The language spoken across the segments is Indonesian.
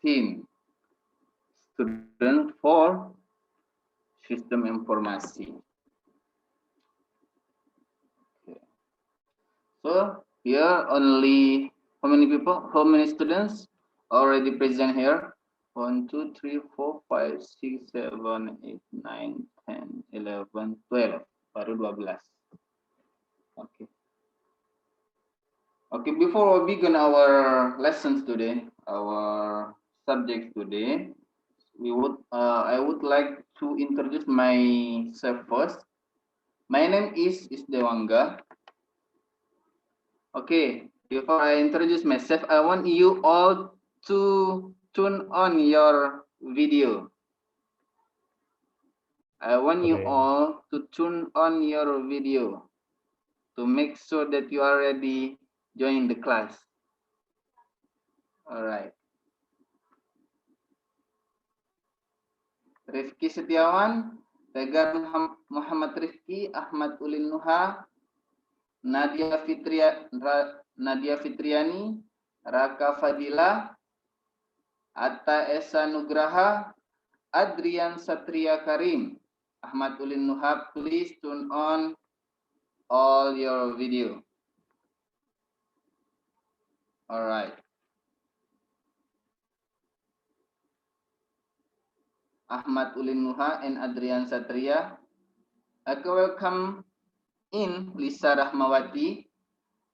15 students for Sistem Informasi. Okay. So here only how many people? How many students already present here? 1, 2, 3, 4, 5, 6, 7, 8, 9, 10, 11, 12. Baru 12. Okay. Okay, before we begin our lessons today, our subject today, I would like to introduce myself first. My name is Isdewangga. Okay, before I introduce myself, I want you all to turn on your video. I want you all to turn on your video to make sure that you are ready join the class. All right. Rifki Setiawan, Tegar Muhammad Rifki, Ahmad Ulin Nuha, Nadia Fitriani, Raka Fadila, Atta Esa Nugraha, Adrian Satria Karim, Ahmad Ulin Nuha, please turn on all your video. All right. Ahmad Ulin Nuha and Adrian Satria. Okay, welcome in Lisa Rahmawati,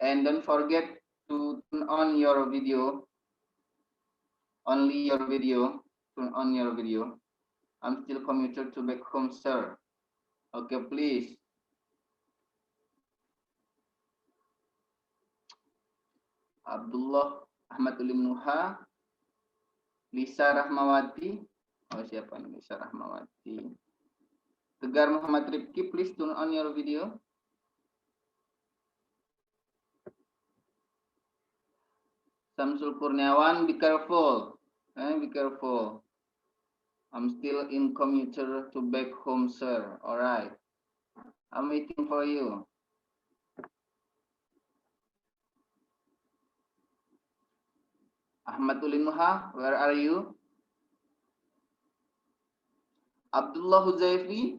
and don't forget to turn on your video. Only your video. Turn on your video. I'm still commuter to back home, sir. Okay, please. Abdullah Ahmad Ulim Nuha, Lisa Rahmawati. Oh, siapa nih Lisa Rahmawati? Tegar Muhammad Rifki, please turn on your video. Samsul Kurniawan, be careful. Be careful. I'm still in commuter to back home, sir. All right. I'm waiting for you. Ahmad Ulin Nuha, where are you? Abdullah Huzaifi,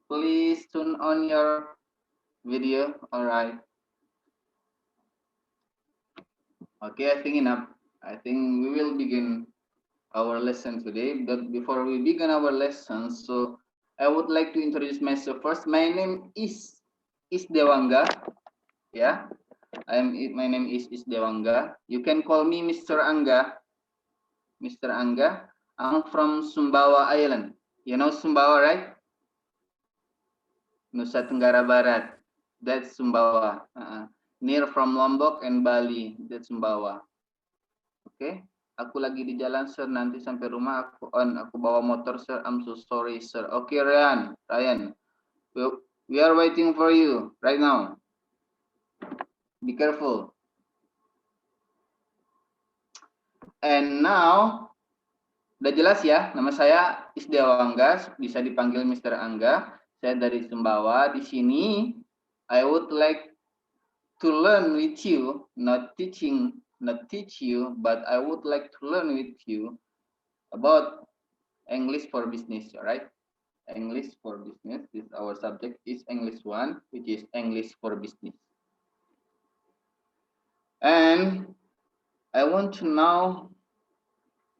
please turn on your video. All right. Okay, I think enough. I think we will begin our lesson today. But before we begin our lesson, so I would like to introduce myself first. My name is Isdewangga. Yeah, my name is Isdewangga. You can call me Mr. Angga. Mr. Angga. I'm from Sumbawa Island. You know Sumbawa, right? Nusa Tenggara Barat. That's Sumbawa. Near from Lombok and Bali. That's Sumbawa. Okay. Aku lagi di jalan, sir. Nanti sampai rumah aku bawa motor, sir. I'm so sorry, sir. Okay, Ryan. We are waiting for you right now. Be careful. And now, udah jelas ya, nama saya Isdewangga, bisa dipanggil Mr. Angga. Saya dari Sumbawa. Di sini, I would like to learn with you, not teach you, but I would like to learn with you about English for business, right? English for business. This our subject is English 1, which is English for business. And I want to know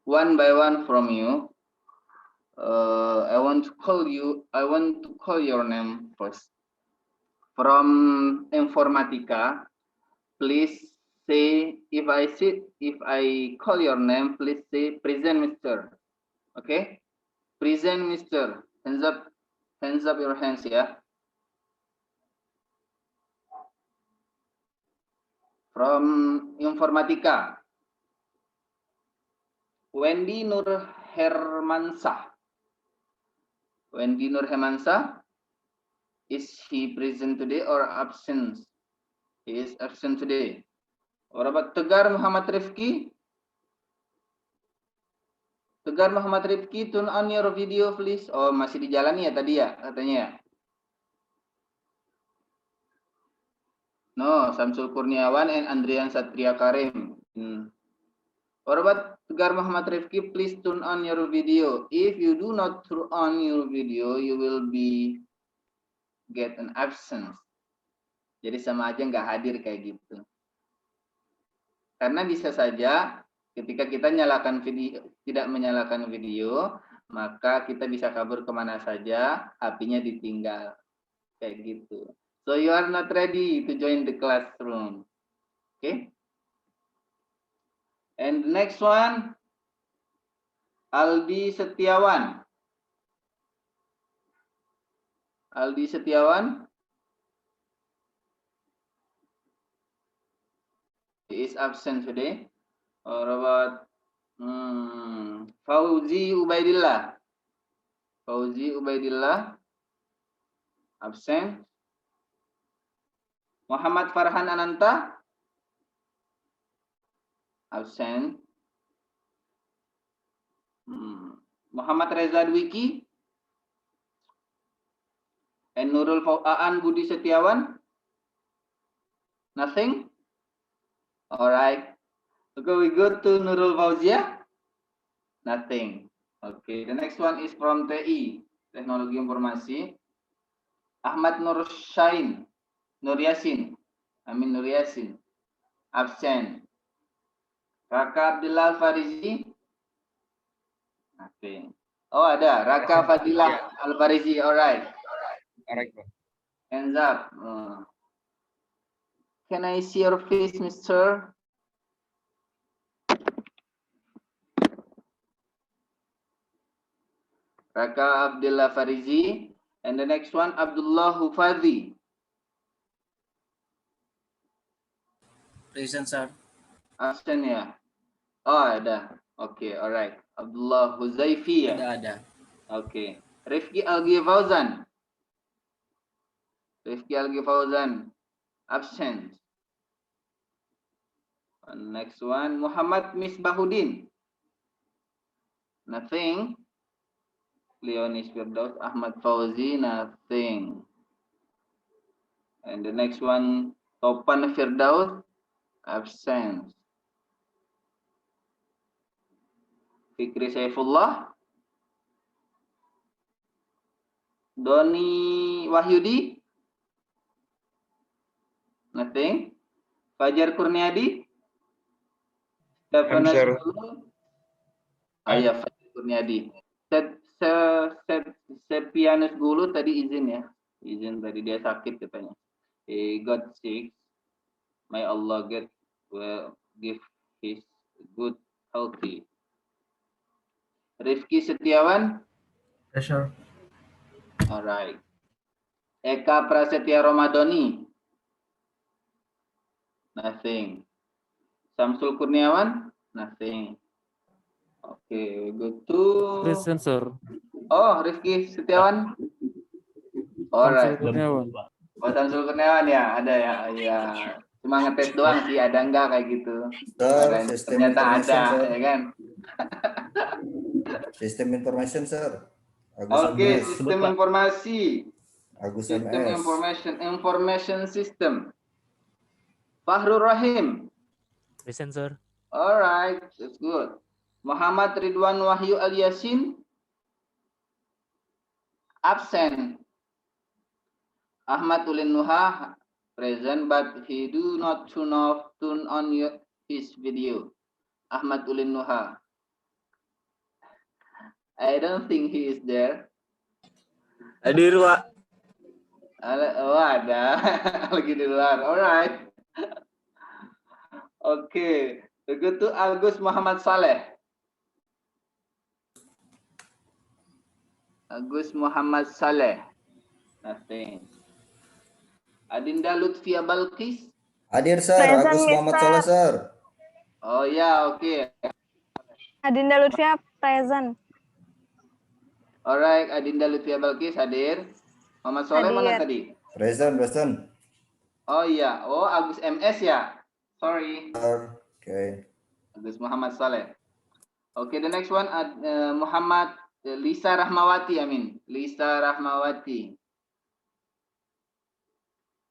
one by one from you. I want to call your name first. From Informatica, please say, if I call your name, please say present, Mr. Okay? Present, Mr. Hands up your hands, yeah. From Informatica, Wendy Nur Hermansyah. Wendy Nur Hermansyah, is he present today or absent? He is absent today. What about Tegar Muhammad Rifki? Tegar Muhammad Rifki, turn on your video, please. Oh, masih di jalan ya tadi ya, katanya ya? No, Samsul Kurniawan and Adrian Satria Karim. What about Tegar Muhammad Rifki, please turn on your video. If you do not turn on your video, you will be get an absence. Jadi sama aja nggak hadir kayak gitu. Karena bisa saja ketika kita nyalakan video, tidak menyalakan video, maka kita bisa kabur kemana saja, HP-nya ditinggal. Kayak gitu. So you are not ready to join the classroom. Okay? And the next one, Aldi Setiawan. Aldi Setiawan. He is absent today. Or about Fauzi Ubaidillah. Fauzi Ubaidillah. Absent. Muhammad Farhan Ananta. Absent. Muhammad Reza Dwiki. And Nurul Aan Budi Setiawan. Nothing? Alright. Okay, we go to Nurul Fauzia. Nothing. Okay, the next one is from TI, Teknologi Informasi. Ahmad Nur Yasin. Nur Yasin. Absent. Raka Abdullah Farizi. Nothing. Oh, ada. Raka Fadilah Al-Farizi. Alright. Alright, bro. Hands up. Can I see your face, Mr.? Raka Abdullah Farizi. And the next one, Abdullah Hufadhi. Present, sir. Absent ya? Oh, ada. Oke, alright. Abdullah Huzaifi ya? Ada. Oke. Rifki Algi Fauzan. Rifki Algi Fauzan. Absent. Next one, Muhammad Misbahudin. Nothing. Leonis Firdaus, Ahmad Fauzi, nothing. And the next one, Topan Firdaus, absent. Fikri Saifullah. Doni Wahyudi. Nothing. Fajar Kurniadi. Sir. Ayah Fajar Kurniadi. Sepianus Gulu tadi izin ya. Izin tadi dia sakit katanya. He got sick. May Allah give his good healthy. Rifki Setiawan. Yes, sir. Alright. Eka Prasetya Romadoni. Nothing. Samsul Kurniawan. Nothing. Okay, we go to. Present, sir. Oh, Rifki Setiawan. Alright. Oh, Samsul Kurniawan ya, ada ya. Ya. Cuma ngetes doang sih, ada enggak kayak gitu. Ternyata ada, ya kan? Sistem information, sir. Oke, sistem informasi. Agus Sistem MS. information system. Fahrul Rahim. Present, sir. Alright, that's good. Muhammad Ridwan Wahyu Al Yasin. Absent. Ahmad Ulin Nuha. Present, but he do not turn on his video. Ahmad Ulin Nuha. I don't think he is there. Hadir, Pak. Oh, ada. Lagi di luar. Alright. Oke. Begitu Agus Muhammad Saleh. Agus Muhammad Saleh. Nothing. Adinda Lutfia Balkis. Hadir, sir. Present, Agus Muhammad Mister. Saleh, sir. Oh ya, oke. Adinda Lutfia present. Alright, Adinda Lutfia Balkis hadir. Muhammad Soleh mana Hadir. tadi? Present. Oh iya, oh Agus MS ya. Sorry. Sir. Okay. Agus Muhammad Saleh. Oke, the next one Muhammad Lisa Rahmawati, Lisa Rahmawati.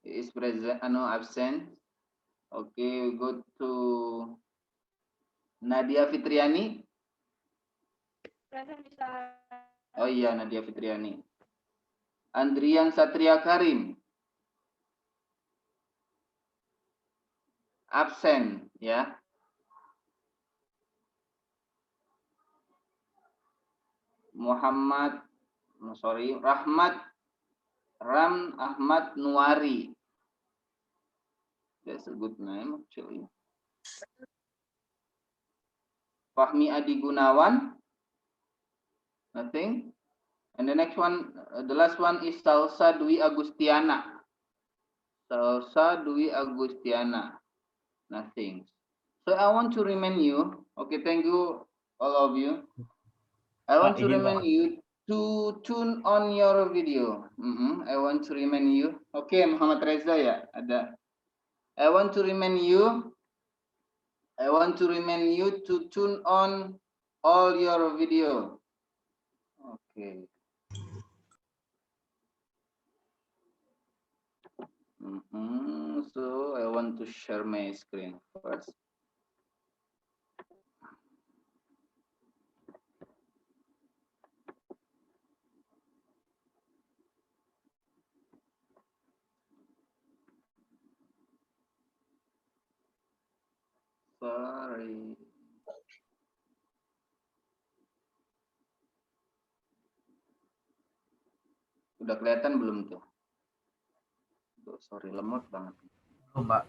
Is present, absent. Okay, we go to Nadia Fitriani. Present bisa. Oh iya, Nadia Fitriani. Andrian Satria Karim. Absen, ya. Rahmat Ram Ahmad Nuari. That's a good name actually. Fahmi Adi Gunawan. Nothing. And the next one, the last one is Salsa Dwi Agustiana. Salsa Dwi Agustiana. Nothing. So I want to remind you. Okay, thank you all of you. I want to remind you to tune on your video. I want to remind you. Okay, Muhammad Reza ya ada. I want to remind you to tune on all your video. Okay. So I want to share my screen first. Sorry. Udah kelihatan belum tuh? Sorry, lemot banget. Belum, Pak.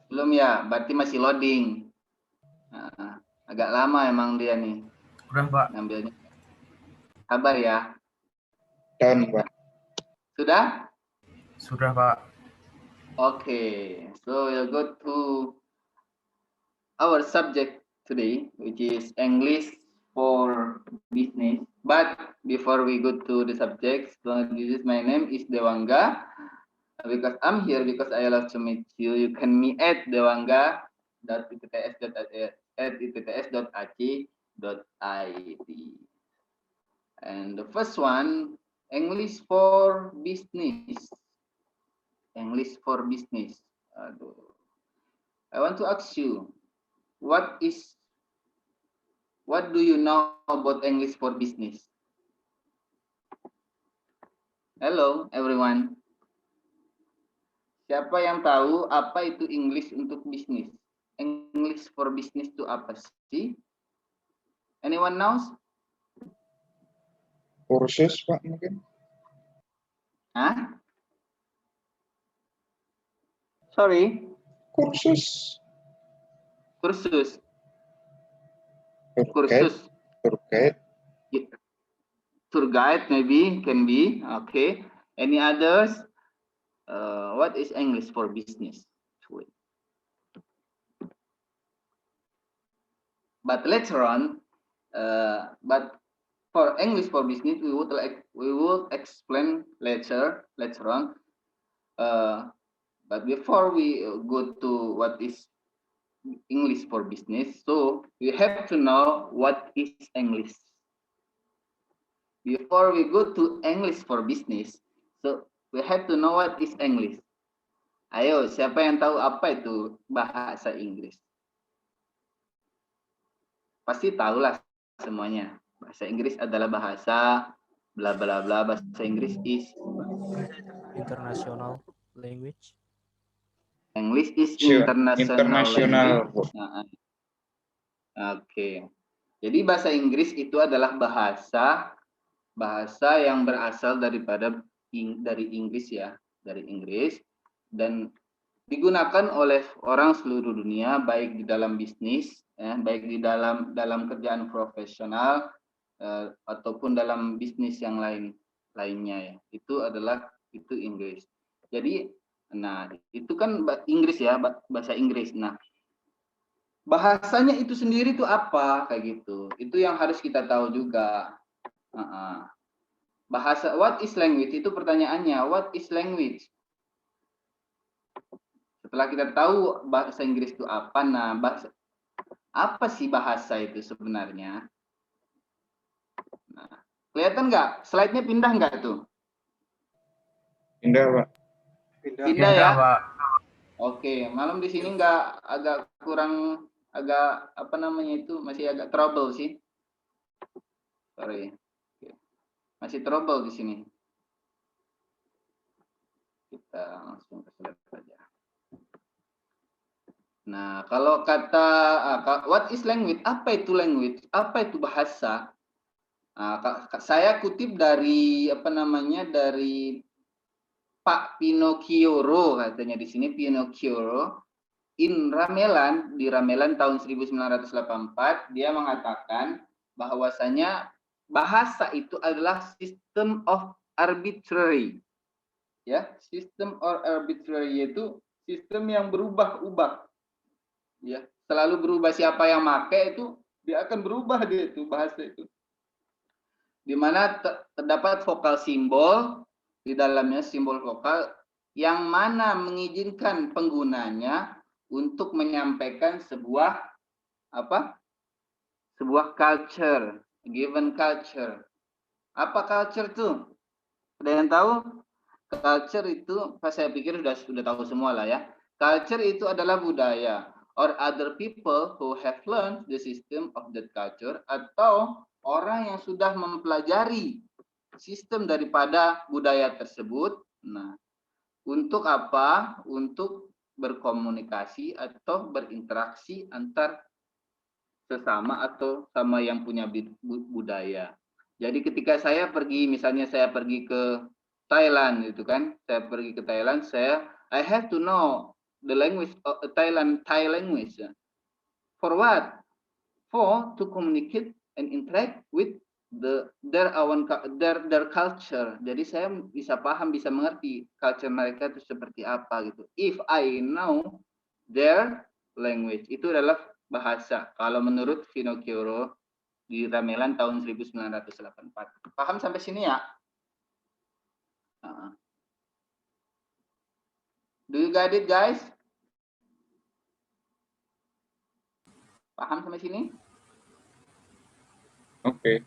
Belum ya, berarti masih loading. Agak lama emang dia nih. Udah, Pak. Ngambilnya. Sabar ya. Down, Pak. Sudah? Sudah, Pak. Okay, so we'll go to our subject today, which is English for business. But before we go to the subject, my name is Dewangga. Because I'm here because I love to meet you. You can meet at dewangga.itts.ac.id. And the first one, English for business. English for business. I want to ask you, what do you know about English for business? Hello, everyone. Siapa yang tahu apa itu English untuk bisnis? English for business itu apa sih? Anyone knows? Kursus, Pak, mungkin. Hah? Sorry? Kursus. Kursus. Tour Guide maybe, can be. Okay. Any others? What is English for business? But later on, but for English for business, we will explain later on. But before we go to what is English for business, so we have to know what is English. Before we go to English for business, so we have to know what is English. Ayo, siapa yang tahu apa itu bahasa Inggris? Pasti tahulah semuanya. Bahasa Inggris adalah bahasa bla bla bla. Bahasa Inggris is International language. English is international language. Oke. Jadi bahasa Inggris itu adalah bahasa yang berasal dari Inggris ya, dari Inggris, dan digunakan oleh orang seluruh dunia, baik di dalam bisnis, baik di dalam kerjaan profesional ataupun dalam bisnis yang lainnya ya. Itu Inggris. Jadi, nah itu kan Inggris ya, bahasa Inggris. Nah, bahasanya itu sendiri itu apa kayak gitu? Itu yang harus kita tahu juga. Bahasa, what is language? Itu pertanyaannya, what is language? Setelah kita tahu bahasa Inggris itu apa, nah apa sih bahasa itu sebenarnya? Nah, kelihatan nggak? Slide-nya pindah nggak tuh? Pindah, Pak. Pindah ya? Pak. Oke, malam di sini nggak agak kurang agak apa namanya itu masih agak trouble sih. Sorry. Oke. Masih trouble di sini. Kita langsung ke slide saja. Nah, kalau kata what is language? Apa itu language? Apa itu bahasa? Nah, saya kutip dari apa namanya dari Pak Pinocchioro katanya di sini Pinocchioro in Ramelan di Ramelan tahun 1984 dia mengatakan bahwasanya bahasa itu adalah system of arbitrary. Ya, system or arbitrary yaitu sistem yang berubah-ubah. Ya, selalu berubah siapa yang pakai itu dia akan berubah dia itu bahasa itu. Di mana terdapat vokal simbol di dalamnya simbol vokal yang mana mengizinkan penggunanya untuk menyampaikan sebuah apa? Sebuah culture, given culture. Apa culture itu? Ada yang tahu? Culture itu, saya pikir sudah tahu semua lah ya. Culture itu adalah budaya or other people who have learned the system of that culture atau orang yang sudah mempelajari sistem daripada budaya tersebut. Nah, untuk apa? Untuk berkomunikasi atau berinteraksi antar sesama atau sama yang punya budaya. Jadi ketika saya pergi, misalnya saya pergi ke Thailand gitu kan, saya pergi ke Thailand, I have to know the language of Thai language. For what? For to communicate and interact with their culture. Jadi saya bisa paham, bisa mengerti culture mereka itu seperti apa gitu. If I know their language, itu adalah bahasa. Kalau menurut Pinocchioro di Ramelan tahun 1984. Paham sampai sini ya? Do you got it, guys? Paham sampai sini? Okay.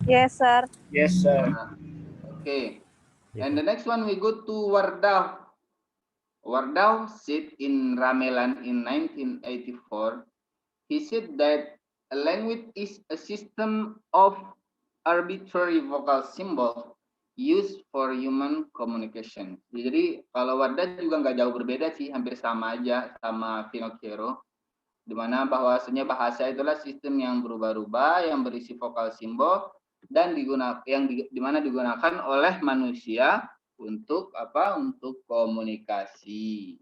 Yes, sir. Yes, sir. Okay. And the next one we go to Wardah. Wardah said in Ramelan in 1984, he said that a language is a system of arbitrary vocal symbol used for human communication. Jadi kalau Wardah juga nggak jauh berbeda sih, hampir sama aja sama Pinocchioro, di mana bahwasanya bahasa itulah sistem yang berubah-ubah, yang berisi vokal simbol dan digunakan oleh manusia untuk apa? Untuk komunikasi.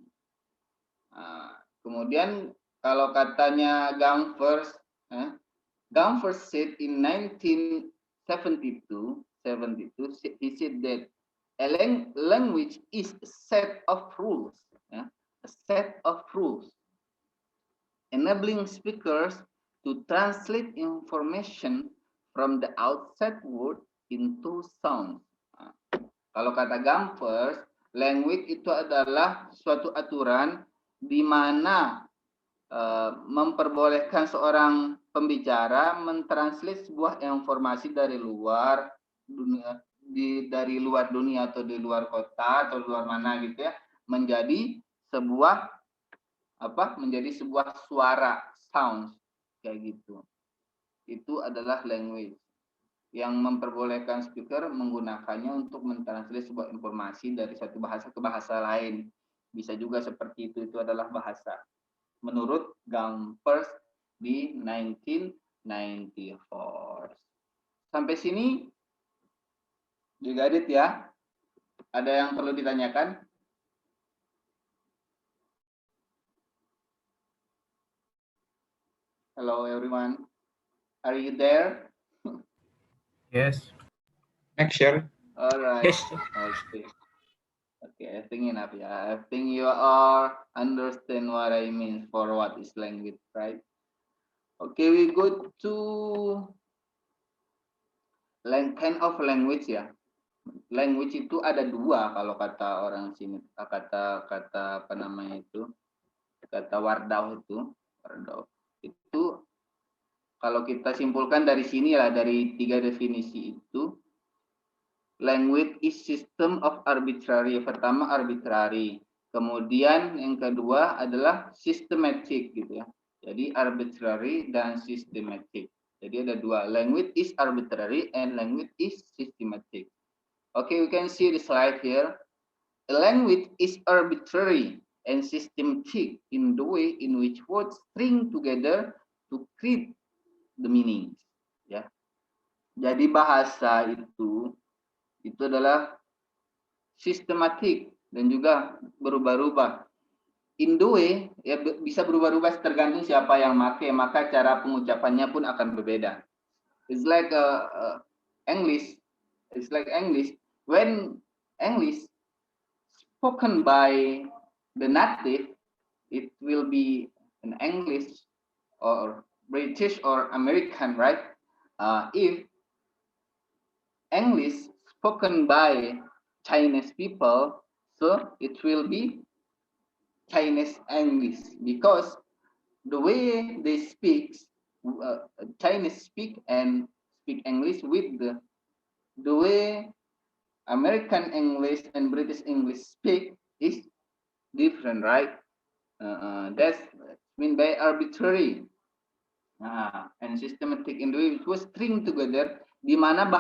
Nah, kemudian kalau katanya Gumfers said in 1972, he said that a language is a set of rules, a set of rules, enabling speakers to translate information from the outside world into sound. Nah, kalau kata Gumfers, language itu adalah suatu aturan di mana memperbolehkan seorang pembicara mentranslate sebuah informasi dari luar dunia, dari luar dunia atau di luar kota atau luar mana gitu ya, menjadi sebuah suara, sound kayak gitu. Itu adalah language yang memperbolehkan speaker menggunakannya untuk mentranslate sebuah informasi dari satu bahasa ke bahasa lain. Bisa juga seperti itu adalah bahasa. Menurut Gumfers di 1994. Sampai sini juga adit ya. Ada yang perlu ditanyakan? Hello everyone. Are you there? Yes. Next year. All right. Yes. Okay, I think enough. Yeah, I think you all understand what I mean for what is language, right? Okay, we go to kind of language ya. Language itu ada dua kalau kata orang sini, kata apa namanya itu, kata Wardah itu. Itu kalau kita simpulkan dari sini lah, dari tiga definisi itu. Language is system of arbitrary. Pertama arbitrary. Kemudian yang kedua adalah systematic gitu ya. Jadi arbitrary dan systematic. Jadi ada dua, language is arbitrary and language is systematic. Okay, we can see the slide here. A language is arbitrary and systematic in the way in which words string together to create the meaning. Ya. Jadi bahasa itu adalah sistematik dan juga berubah-ubah. In the way, ya bisa berubah-ubah tergantung siapa yang make, maka cara pengucapannya pun akan berbeda. It's like English. It's like English. When English spoken by the native, it will be an English or British or American, right? If English spoken by Chinese people, so it will be Chinese English, because the way they speak, Chinese speak English with the way American English and British English speak is different, right? That's mean by arbitrary and systematic in the way which was string together, di mana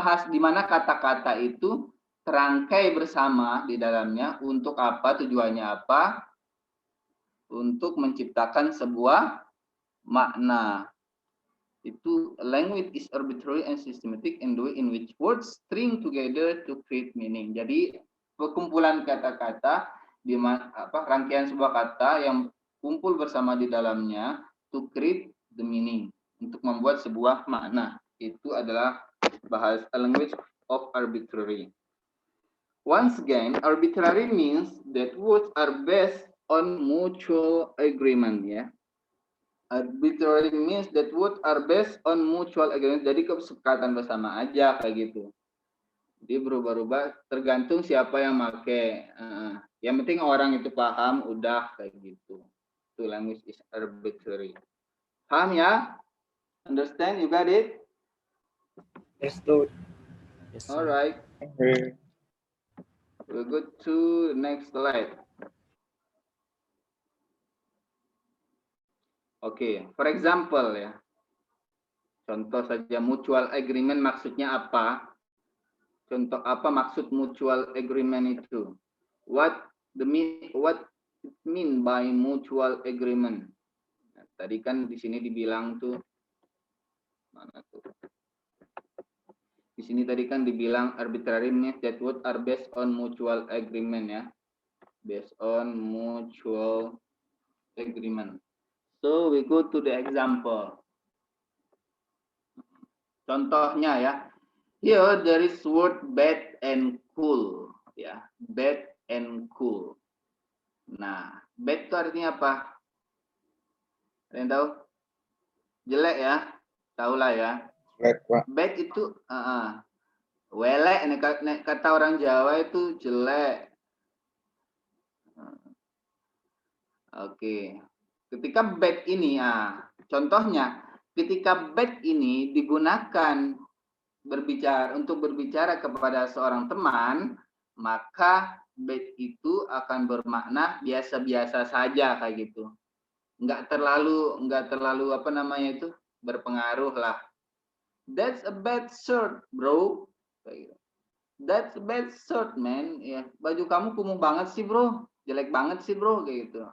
kata-kata itu terangkai bersama di dalamnya untuk apa, tujuannya apa? Untuk menciptakan sebuah makna. Itu language is arbitrary and systematic in the way in which words string together to create meaning. Jadi perkumpulan kata-kata di mana rangkaian sebuah kata yang kumpul bersama di dalamnya to create the meaning, untuk membuat sebuah makna. Itu adalah bahasa language of arbitrary. Once again, arbitrary means that words are based on mutual agreement, ya. Arbitrary means that words are based on mutual agreement. Jadi kesepakatan bersama aja kayak gitu. Jadi berubah-ubah tergantung siapa yang make. Yang penting orang itu paham, udah kayak gitu. Itu language is arbitrary. Paham ya? Understand? You got it? Yes, Lord. Yes, All sir. right. Okay. We'll go to the next slide. Oke, for example ya. Contoh saja mutual agreement maksudnya apa? Contoh apa maksud mutual agreement itu? What it mean by mutual agreement? Nah, tadi kan di sini dibilang tuh mana tuh? Di sini tadi kan dibilang arbitrary means that words are based on mutual agreement, ya. Based on mutual agreement. So we go to the example. Contohnya ya. Here there is word bad and cool, ya. Bad and cool. Nah, bad itu artinya apa? Ada yang tahu? Jelek ya? Tahu lah ya. Baik, Pak. Bad itu welek, kata orang Jawa itu jelek. Oke. Ketika bad ini, contohnya, ketika bad ini digunakan untuk berbicara kepada seorang teman, maka bad itu akan bermakna biasa-biasa saja kayak gitu. Nggak terlalu apa namanya itu berpengaruh lah. That's a bad shirt, bro. Kayak gitu. That's a bad shirt, man. Ya, baju kamu kumuh banget sih, bro. Jelek banget sih, bro, kayak gitu.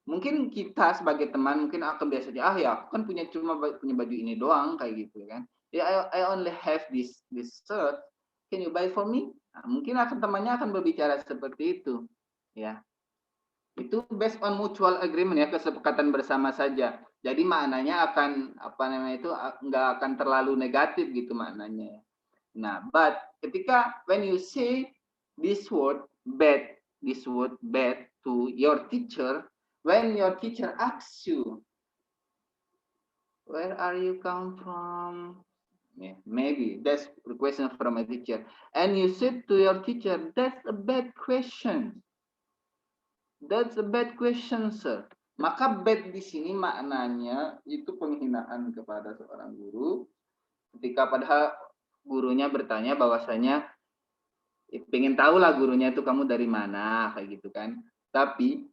Mungkin kita sebagai teman mungkin akan biasa aja, ya aku kan punya baju ini doang kayak gitu kan. Ya, I only have this shirt. Can you buy for me? Nah, mungkin temannya akan berbicara seperti itu, ya. Itu based on mutual agreement, ya, kesepakatan bersama saja. Jadi maknanya akan nggak akan terlalu negatif gitu maknanya. Nah, but ketika when you say this word bad to your teacher, when your teacher asks you, where are you come from? Yeah, maybe that's the question from a teacher. And you said to your teacher, that's a bad question. That's a bad question, sir. Maka bad di sini maknanya itu penghinaan kepada seorang guru. Ketika padahal gurunya bertanya bahwasanya pengen tahu lah gurunya itu kamu dari mana kayak gitu kan. Tapi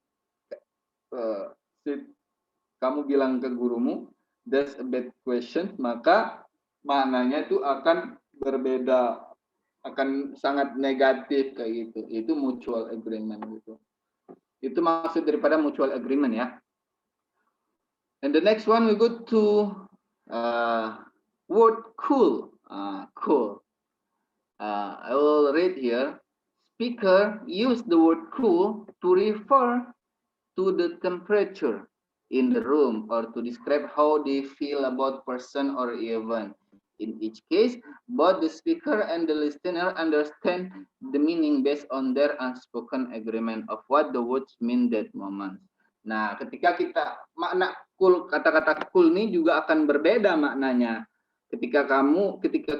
kamu bilang ke gurumu, that's a bad question, maka maknanya itu akan berbeda, akan sangat negatif kayak gitu. Itu mutual agreement gitu. Itu maksud daripada mutual agreement ya. And the next one we go to word cool. Cool. I will read here. Speaker use the word cool to refer to the temperature in the room or to describe how they feel about person or event. In each case, both the speaker and the listener understand the meaning based on their unspoken agreement of what the words mean that moment. Nah, ketika kita makna cool, kata-kata cool ini juga akan berbeda maknanya. Ketika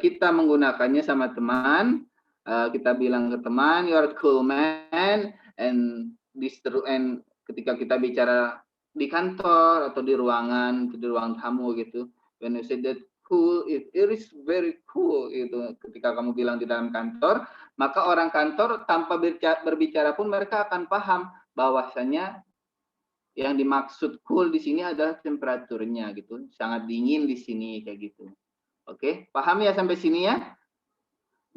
kita menggunakannya sama teman, kita bilang ke teman, you're cool man, and ketika kita bicara di kantor atau di ruang tamu gitu, when you say that cool, it is very cool gitu. Ketika kamu bilang di dalam kantor, maka orang kantor tanpa berbicara pun mereka akan paham bahwasanya yang dimaksud cool di sini adalah temperaturnya gitu, sangat dingin di sini kayak gitu. Oke, paham ya sampai sini ya?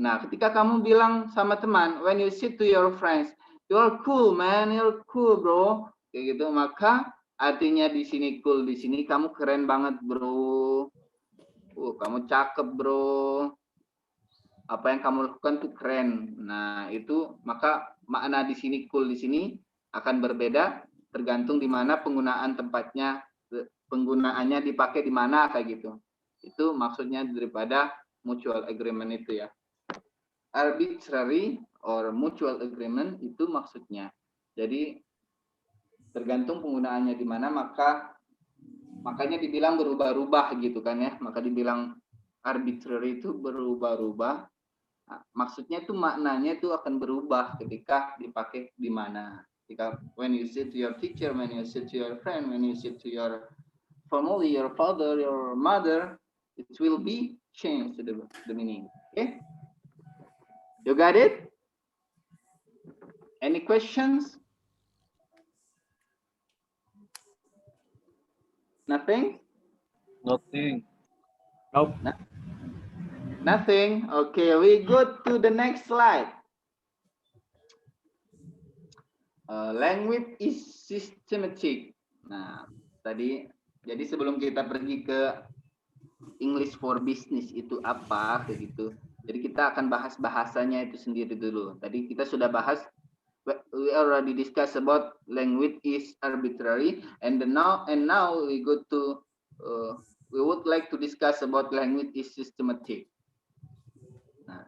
Nah, ketika kamu bilang sama teman, when you sit to your friends, you're cool man, you're cool bro, kayak gitu, maka artinya di sini cool, di sini kamu keren banget bro, kamu cakep bro, apa yang kamu lakukan tuh keren. Nah, itu maka makna di sini cool di sini akan berbeda tergantung di mana penggunaan tempatnya, penggunaannya dipakai di mana kayak gitu. Itu maksudnya daripada mutual agreement itu ya. Arbitrary or mutual agreement itu maksudnya. Jadi tergantung penggunaannya di mana, makanya dibilang berubah-ubah gitu kan ya. Maka dibilang arbitrary itu berubah-ubah. Nah, maksudnya itu maknanya itu akan berubah ketika dipakai di mana. Ketika when you say to your teacher, when you say to your friend, when you say to your family, your father, your mother, it will be changed the meaning. Okay? You got it? Any questions? Nothing? Nothing. Nope. Nothing. Okay, we go to the next slide. Language is systematic. Nah, tadi jadi sebelum kita pergi ke English for Business itu apa kayak gitu. Jadi kita akan bahas bahasanya itu sendiri dulu. Tadi kita sudah bahas, we already discussed about language is arbitrary, and now we go to we would like to discuss about language is systematic. Nah,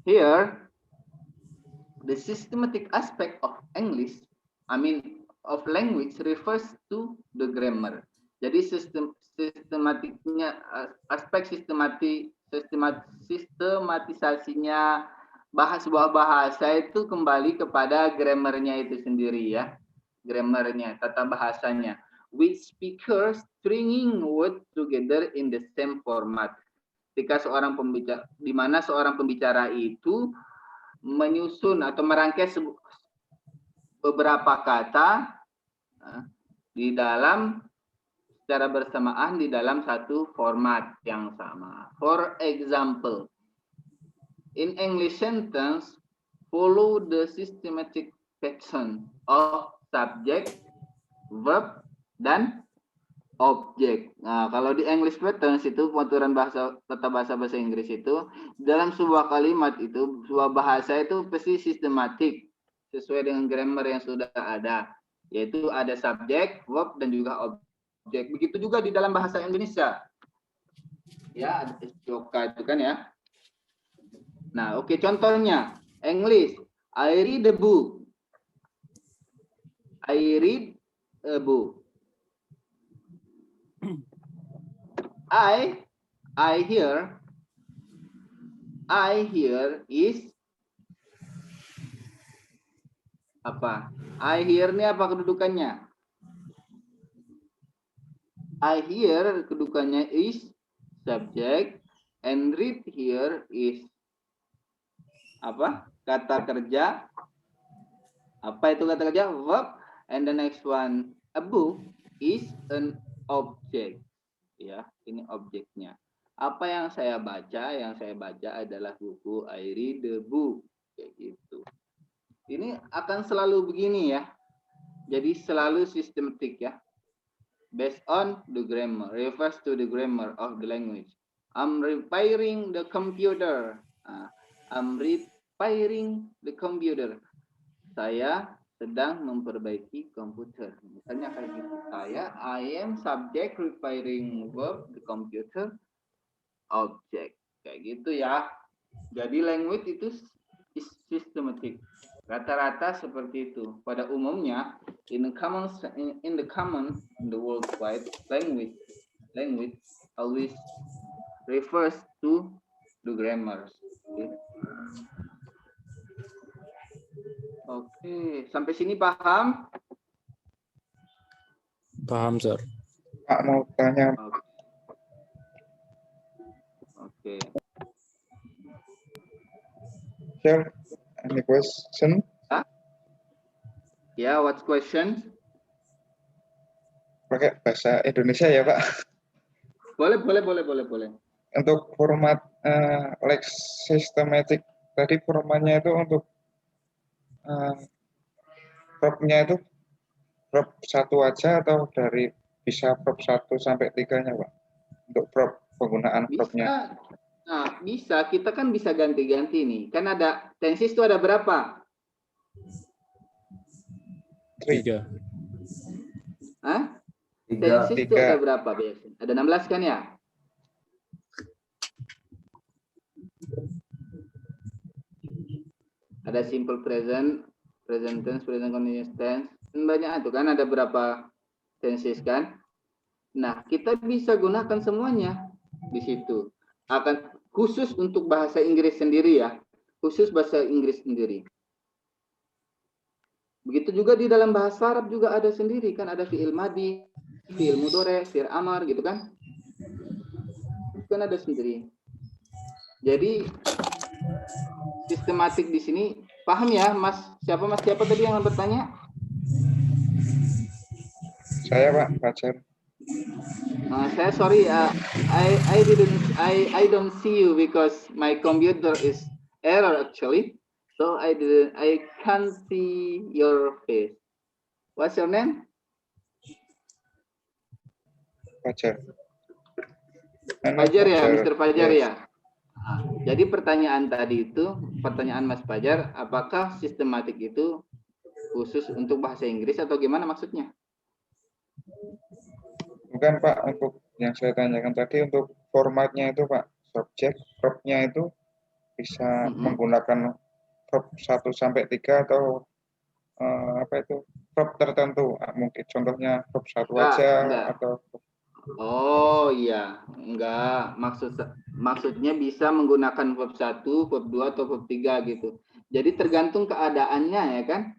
here the systematic aspect of English, of language refers to the grammar. Jadi sistematiknya, aspek sistematisasinya sebuah bahasa itu kembali kepada grammarnya itu sendiri ya. Grammarnya, tata bahasanya. With speakers stringing words together in the same format. Ketika seorang pembicara, di mana seorang pembicara itu menyusun atau merangkai beberapa kata di dalam secara bersamaan di dalam satu format yang sama. For example, in English sentence follow the systematic pattern of subject, verb, dan objek. Nah, kalau di English patterns itu pengaturan tata bahasa Inggris itu dalam sebuah kalimat itu, sebuah bahasa itu pasti sistematik sesuai dengan grammar yang sudah ada, yaitu ada subjek, verb, dan juga objek. Begitu juga di dalam bahasa Indonesia. Ya, ada SPOK itu kan ya. Nah, oke, contohnya English, I read a book. I read a book. I hear is apa? I hear ini apa kedudukannya? I hear kedudukannya is subject, and read here is apa? Kata kerja. Apa itu kata kerja? Verb. And the next one, a book is an object. Ya, ini objeknya. Apa yang saya baca? Yang saya baca adalah buku. I read the book. Kayak gitu. Ini akan selalu begini ya. Jadi selalu sistematik ya. Based on the grammar, refers to the grammar of the language. I'm repairing the computer. I'm repairing the computer. Saya sedang memperbaiki komputer. Misalnya kayak gitu. I am subject repairing verb the computer object. Kayak gitu ya. Jadi language itu systematic. Rata-rata seperti itu. Pada umumnya in the worldwide language always refers to the grammar. Oke, sampai sini paham? Paham, Sir. Pak mau tanya. Oke. Sir, any question? Ya, what question? Pakai bahasa Indonesia ya, Pak. Boleh. Untuk format like systematic tadi formatnya itu untuk prop-nya itu prop 1 aja atau dari bisa prop 1 sampai 3-nya, Pak? Untuk prop penggunaan prop-nya. Nah, bisa. Kita kan bisa ganti-ganti nih. Kan ada tenses itu ada berapa? 3. Hah? 3. Tenses itu ada berapa biasanya? Ada 16 kan ya? Ada simple present, present tense, present continuous tense. Banyak itu kan ada berapa tenses kan? Nah, kita bisa gunakan semuanya di situ. Akan khusus untuk bahasa Inggris sendiri ya. Khusus bahasa Inggris sendiri. Begitu juga di dalam bahasa Arab juga ada sendiri kan, ada fi'il madi, fi'il mudhari, fi'il amar gitu kan. Kan ada sendiri. Jadi sistematik di sini paham ya, Mas? Siapa tadi yang bertanya? Saya, Pak, Fajar. Saya sorry, I don't see you because my computer is error actually. So I can't see your face. What's your name? Fajar. Fajar ya, Mr. Fajar Yes. ya. Jadi pertanyaan tadi itu, pertanyaan Mas Fajar, apakah sistematik itu khusus untuk bahasa Inggris atau gimana maksudnya? Bukan, Pak, untuk yang saya tanyakan tadi untuk formatnya itu, Pak, subjek prop-nya itu bisa menggunakan prop 1 sampai 3 atau apa itu prop tertentu, mungkin contohnya prop 1 aja Enggak. atau Oh iya, enggak. Maksudnya bisa menggunakan verb 1, verb 2 atau verb 3 gitu. Jadi tergantung keadaannya ya kan?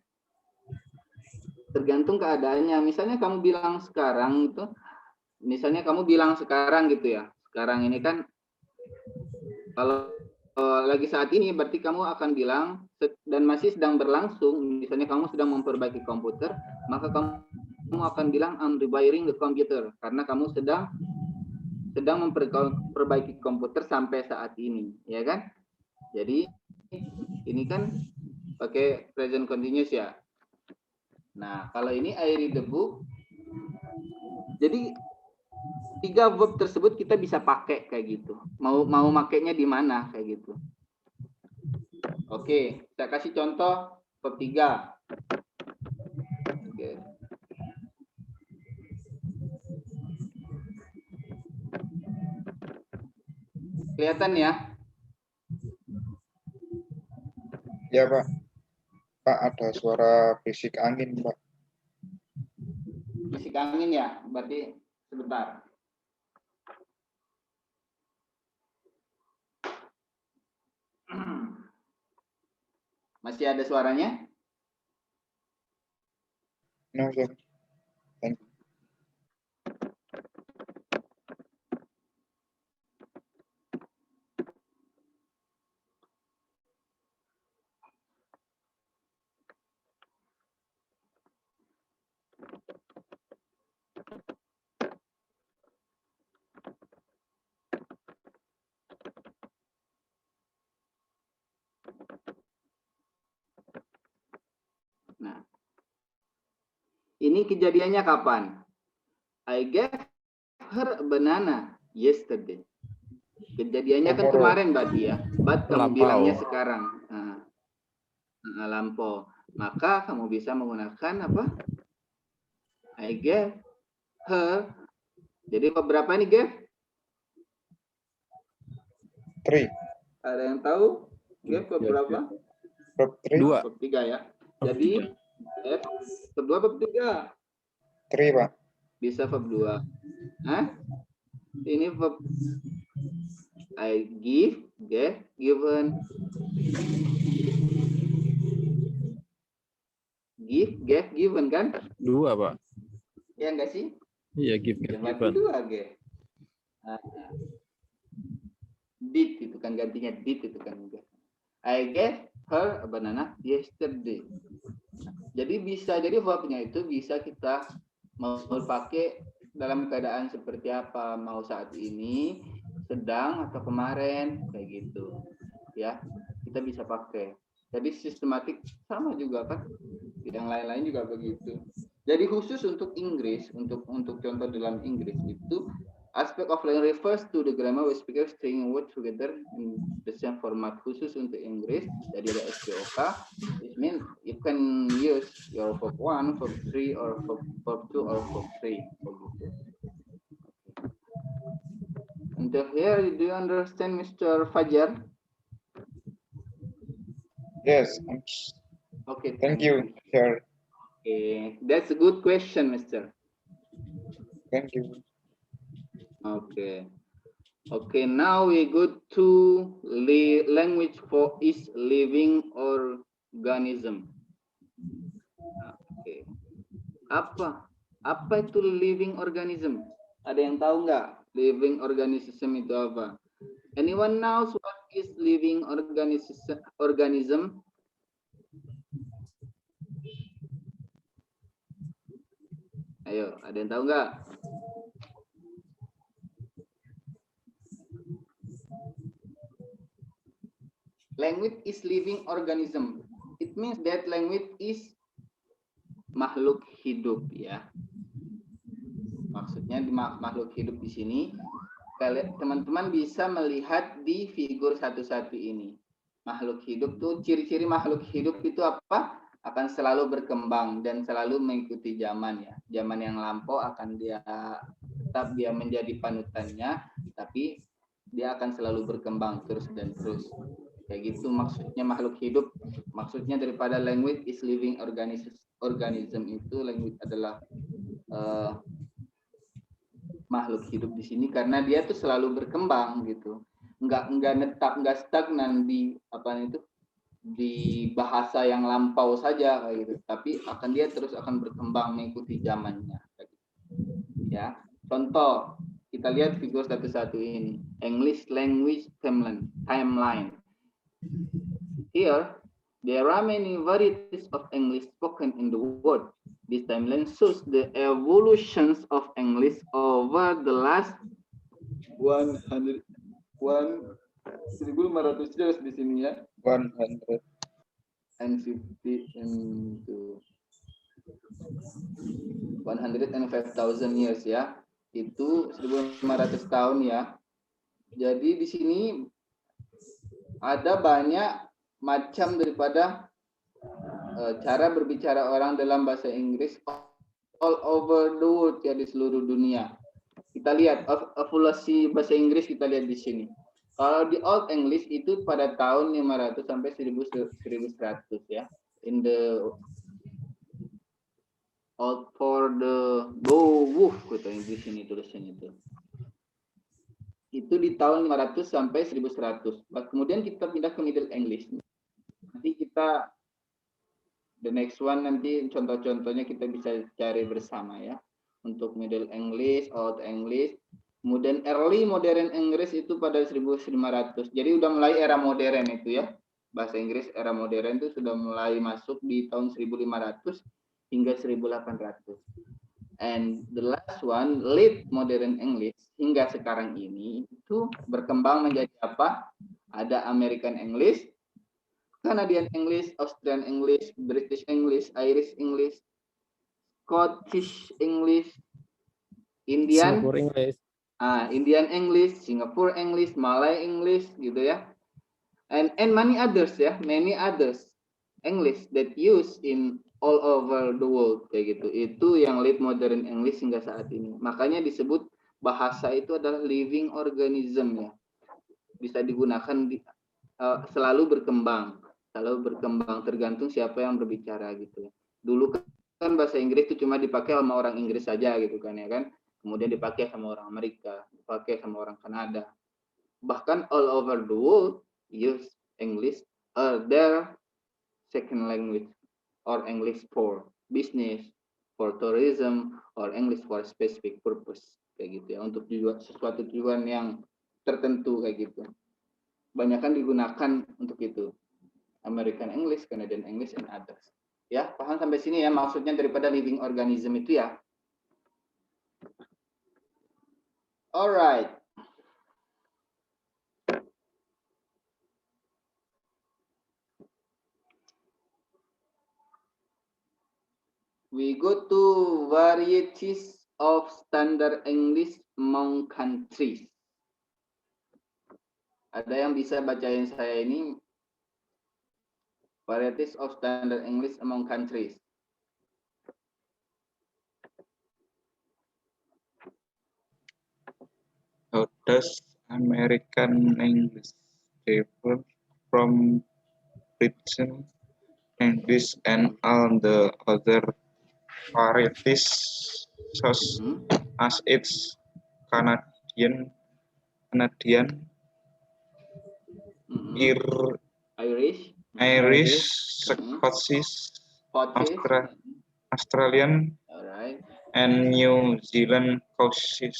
Tergantung keadaannya. Misalnya kamu bilang sekarang itu, misalnya kamu bilang sekarang gitu ya. Sekarang ini kan kalau lagi saat ini berarti kamu akan bilang dan masih sedang berlangsung, misalnya kamu sedang memperbaiki komputer, maka kamu akan bilang I'm repairing the computer karena kamu sedang memperbaiki komputer sampai saat ini, ya kan? Jadi ini kan pakai present continuous ya. Nah, kalau ini I read the book, jadi 3 verb tersebut kita bisa pakai kayak gitu. Mau makainya di mana kayak gitu. Oke, saya kasih contoh verb 3. Oke. Kelihatan ya? ya, Pak. Pak, ada suara bisik angin, Pak. Bisik angin ya? Berarti sebentar. Masih ada suaranya? No, sir. Thank you. Ini kejadiannya kapan? I gave her a banana yesterday. Kejadiannya kan kemarin berarti ya. But kamu bilangnya sekarang. Lampau. Maka kamu bisa menggunakan apa? I gave her. Jadi berapa ini gave? 3. Ada yang tahu? Gave berapa? Verb 3. 2. Verb 3 ya. Jadi F kedua verb 3. 3, Pak. Bisa verb 2. Hah? Ini verb I give, gave, given. Give, gave, given kan? 2, Pak. Ya enggak sih? Iya, give, Berarti given. 2 gave. Did itu kan gantinya did itu kan. I gave her a banana yesterday. Jadi bisa, jadi verbnya itu bisa kita mau pakai dalam keadaan seperti apa, mau saat ini, sedang atau kemarin, kayak gitu. Ya, kita bisa pakai. Jadi sistematik sama juga kan, yang lain-lain juga begitu. Jadi khusus untuk Inggris, untuk contoh dalam Inggris itu, aspect of language refers to the grammar where speakers string words together in the same format. Khusus untuk Inggris, jadi ada SPOK. It means you can use your verb 1, verb 3, or verb 2, or verb 3. Until here, do you understand, Mr. Fajar? Yes. Okay. Thank you, sir. Okay, that's a good question, Mister. Thank you. Okay. Okay, now we go to language for is living organism. Okay. Apa itu living organism? Ada yang tahu nggak living organism itu apa? Anyone knows what is living organism? Ayo, ada yang tahu nggak? Language is living organism. It means that language is makhluk hidup ya. Maksudnya di makhluk hidup di sini, teman-teman bisa melihat di figur 1-1 ini. Makhluk hidup tuh, ciri-ciri makhluk hidup itu apa? Akan selalu berkembang dan selalu mengikuti zaman ya. Zaman yang lampau akan tetap dia menjadi panutannya, tapi dia akan selalu berkembang terus dan terus. Kayak gitu maksudnya makhluk hidup. Maksudnya daripada language is living organism itu, language adalah makhluk hidup di sini karena dia tuh selalu berkembang gitu. Enggak netap, enggak stagnan di di bahasa yang lampau saja kayak gitu. Tapi dia terus akan berkembang mengikuti zamannya. Ya. Contoh, kita lihat figur 1-1 ini. English language timeline. Here, there are many varieties of English spoken in the world. This timeline shows the evolutions of English over the last 1500 years di sini ya. 150 into 105,000 years ya. Itu 1500 tahun ya. Jadi di sini ada banyak macam daripada cara berbicara orang dalam bahasa Inggris all over the world ya, di seluruh dunia. Kita lihat evolusi bahasa Inggris, kita lihat di sini. Kalau di Old English itu pada tahun 500 sampai 1100 ya. In the Old for the Beowulf katanya di sini tulisannya itu. Itu di tahun 500 sampai 1100. Kemudian kita pindah ke Middle English. Nanti kita the next one nanti contoh-contohnya kita bisa cari bersama ya. Untuk Middle English, Old English, kemudian Early Modern English itu pada 1500. Jadi udah mulai era modern itu ya. Bahasa Inggris era modern itu sudah mulai masuk di tahun 1500 hingga 1800. And the last one, Late Modern English, hingga sekarang ini itu berkembang menjadi apa? Ada American English, Canadian English, Australian English, British English, Irish English, Scottish English, Indian, Singapore English. Indian English, Singapore English, Malay English, gitu ya. And many others ya, many others English that use in all over the world kayak gitu. Itu yang late modern English hingga saat ini. Makanya disebut bahasa itu adalah living organism ya. Bisa digunakan selalu berkembang tergantung siapa yang berbicara gitu. Dulu kan bahasa Inggris itu cuma dipakai sama orang Inggris saja gitu kan ya kan. Kemudian dipakai sama orang Amerika, dipakai sama orang Kanada. Bahkan all over the world use English or their second language, or English for business, for tourism, or English for specific purpose kayak gitu ya, untuk sesuatu tujuan yang tertentu kayak gitu. Banyak kan digunakan untuk itu. American English, Canadian English, and others. Ya, paham sampai sini ya maksudnya daripada living organism itu ya. Alright. We go to varieties of standard English among countries. Ada yang bisa bacain saya ini? Varieties of standard English among countries. How does American English differ from British English and all the other varieties such as its Canadian, Irish, Scottish, Australian, Alright. and New Zealand causes.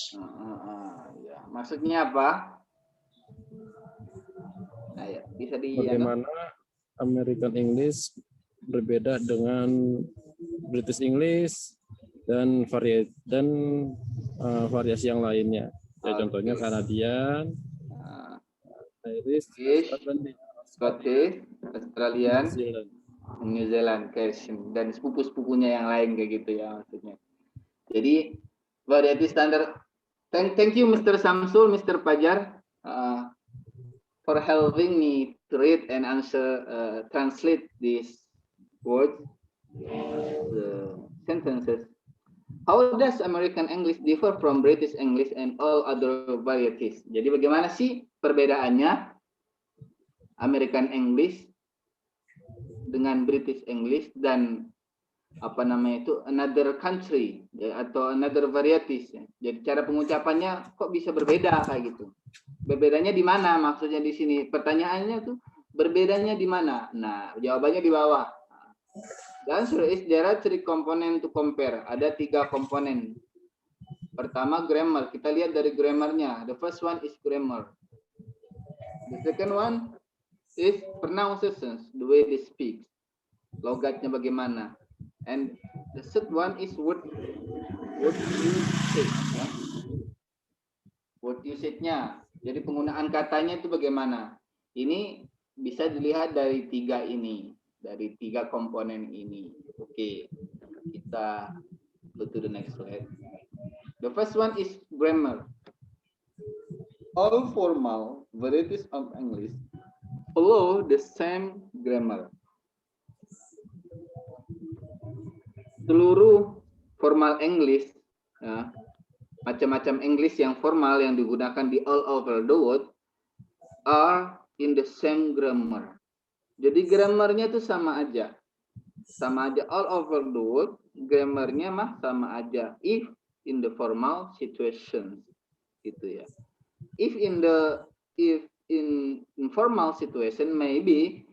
Ya. Maksudnya apa? Nah, ya. Bisa Bagaimana American English berbeda dengan British English dan variasi yang lainnya. Ya, contohnya Canadian, Irish, Scottish, Australian, New Zealand, dan sepupu-sepupunya yang lain kayak gitu ya maksudnya. Jadi variety standard. Thank you Mr. Samsul, Mr. Pajar, for helping me to read and answer, translate these words, sentences. How does American English differ from British English and all other varieties? Jadi bagaimana sih perbedaannya American English dengan British English dan apa namanya itu another country ya, atau another varieties ya. Jadi cara pengucapannya kok bisa berbeda kayak gitu. Berbedanya di mana? Maksudnya di sini pertanyaannya tuh berbedanya di mana? Nah, jawabannya di bawah. The answer is there are 3 components to compare. Ada 3 komponen. Pertama grammar. Kita lihat dari grammarnya. The first one is grammar. The second one is pronunciations, the way they speak. Logatnya bagaimana. And the third one is word usage. Ya. Word usage-nya. Jadi penggunaan katanya itu bagaimana. Ini bisa dilihat dari 3 ini. Dari 3 komponen ini. Oke, kita go to the next slide. The first one is grammar. All formal varieties of English follow the same grammar. Seluruh formal English, ya, macam-macam English yang formal yang digunakan di all over the world are in the same grammar. Jadi grammarnya itu sama aja all over the world. Grammarnya mah sama aja. If in the formal situation, gitu ya. If in informal situation, maybe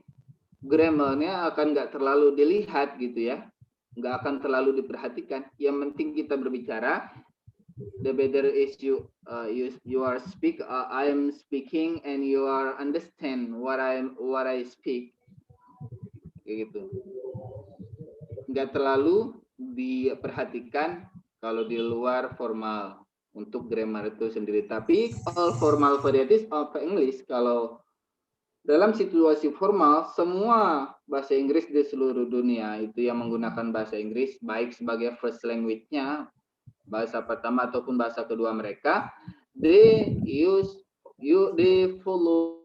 grammarnya akan nggak terlalu dilihat gitu ya, nggak akan terlalu diperhatikan. Yang penting kita berbicara. The better is you are speak. I am speaking and you are understand what I speak. Kayak gitu. Nggak terlalu diperhatikan kalau di luar formal untuk grammar itu sendiri. Tapi all formal varieties of English, kalau dalam situasi formal, semua bahasa Inggris di seluruh dunia itu yang menggunakan bahasa Inggris, baik sebagai first language-nya, bahasa pertama ataupun bahasa kedua mereka, they follow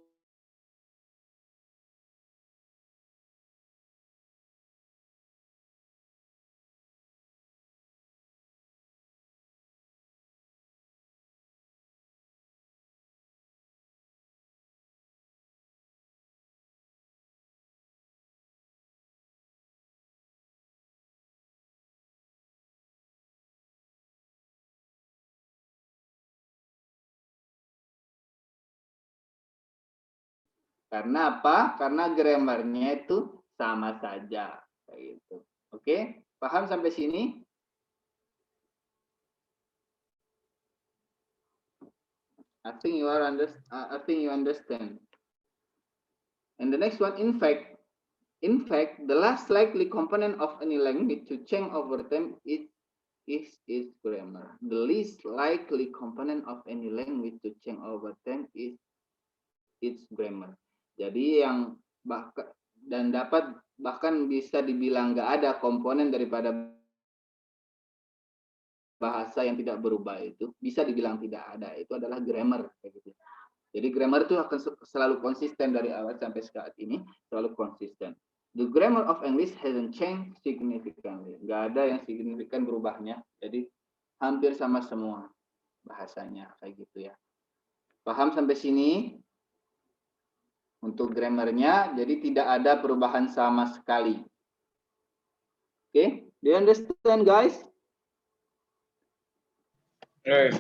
karena apa? Karena grammarnya itu sama saja, kayak gitu. Oke, paham sampai sini? I think you understand. And the next one, in fact, the last likely component of any language to change over time is grammar. The least likely component of any language to change over time is its grammar. Jadi yang bahkan bisa dibilang nggak ada komponen daripada bahasa yang tidak berubah, itu bisa dibilang tidak ada, itu adalah grammar kayak gitu. Jadi grammar itu akan selalu konsisten dari awal sampai saat ini, selalu konsisten. The grammar of English hasn't changed significantly. Nggak ada yang signifikan berubahnya, jadi hampir sama semua bahasanya kayak gitu ya. Paham sampai sini? Untuk grammarnya, jadi tidak ada perubahan sama sekali. Oke, do you understand, guys? Yes.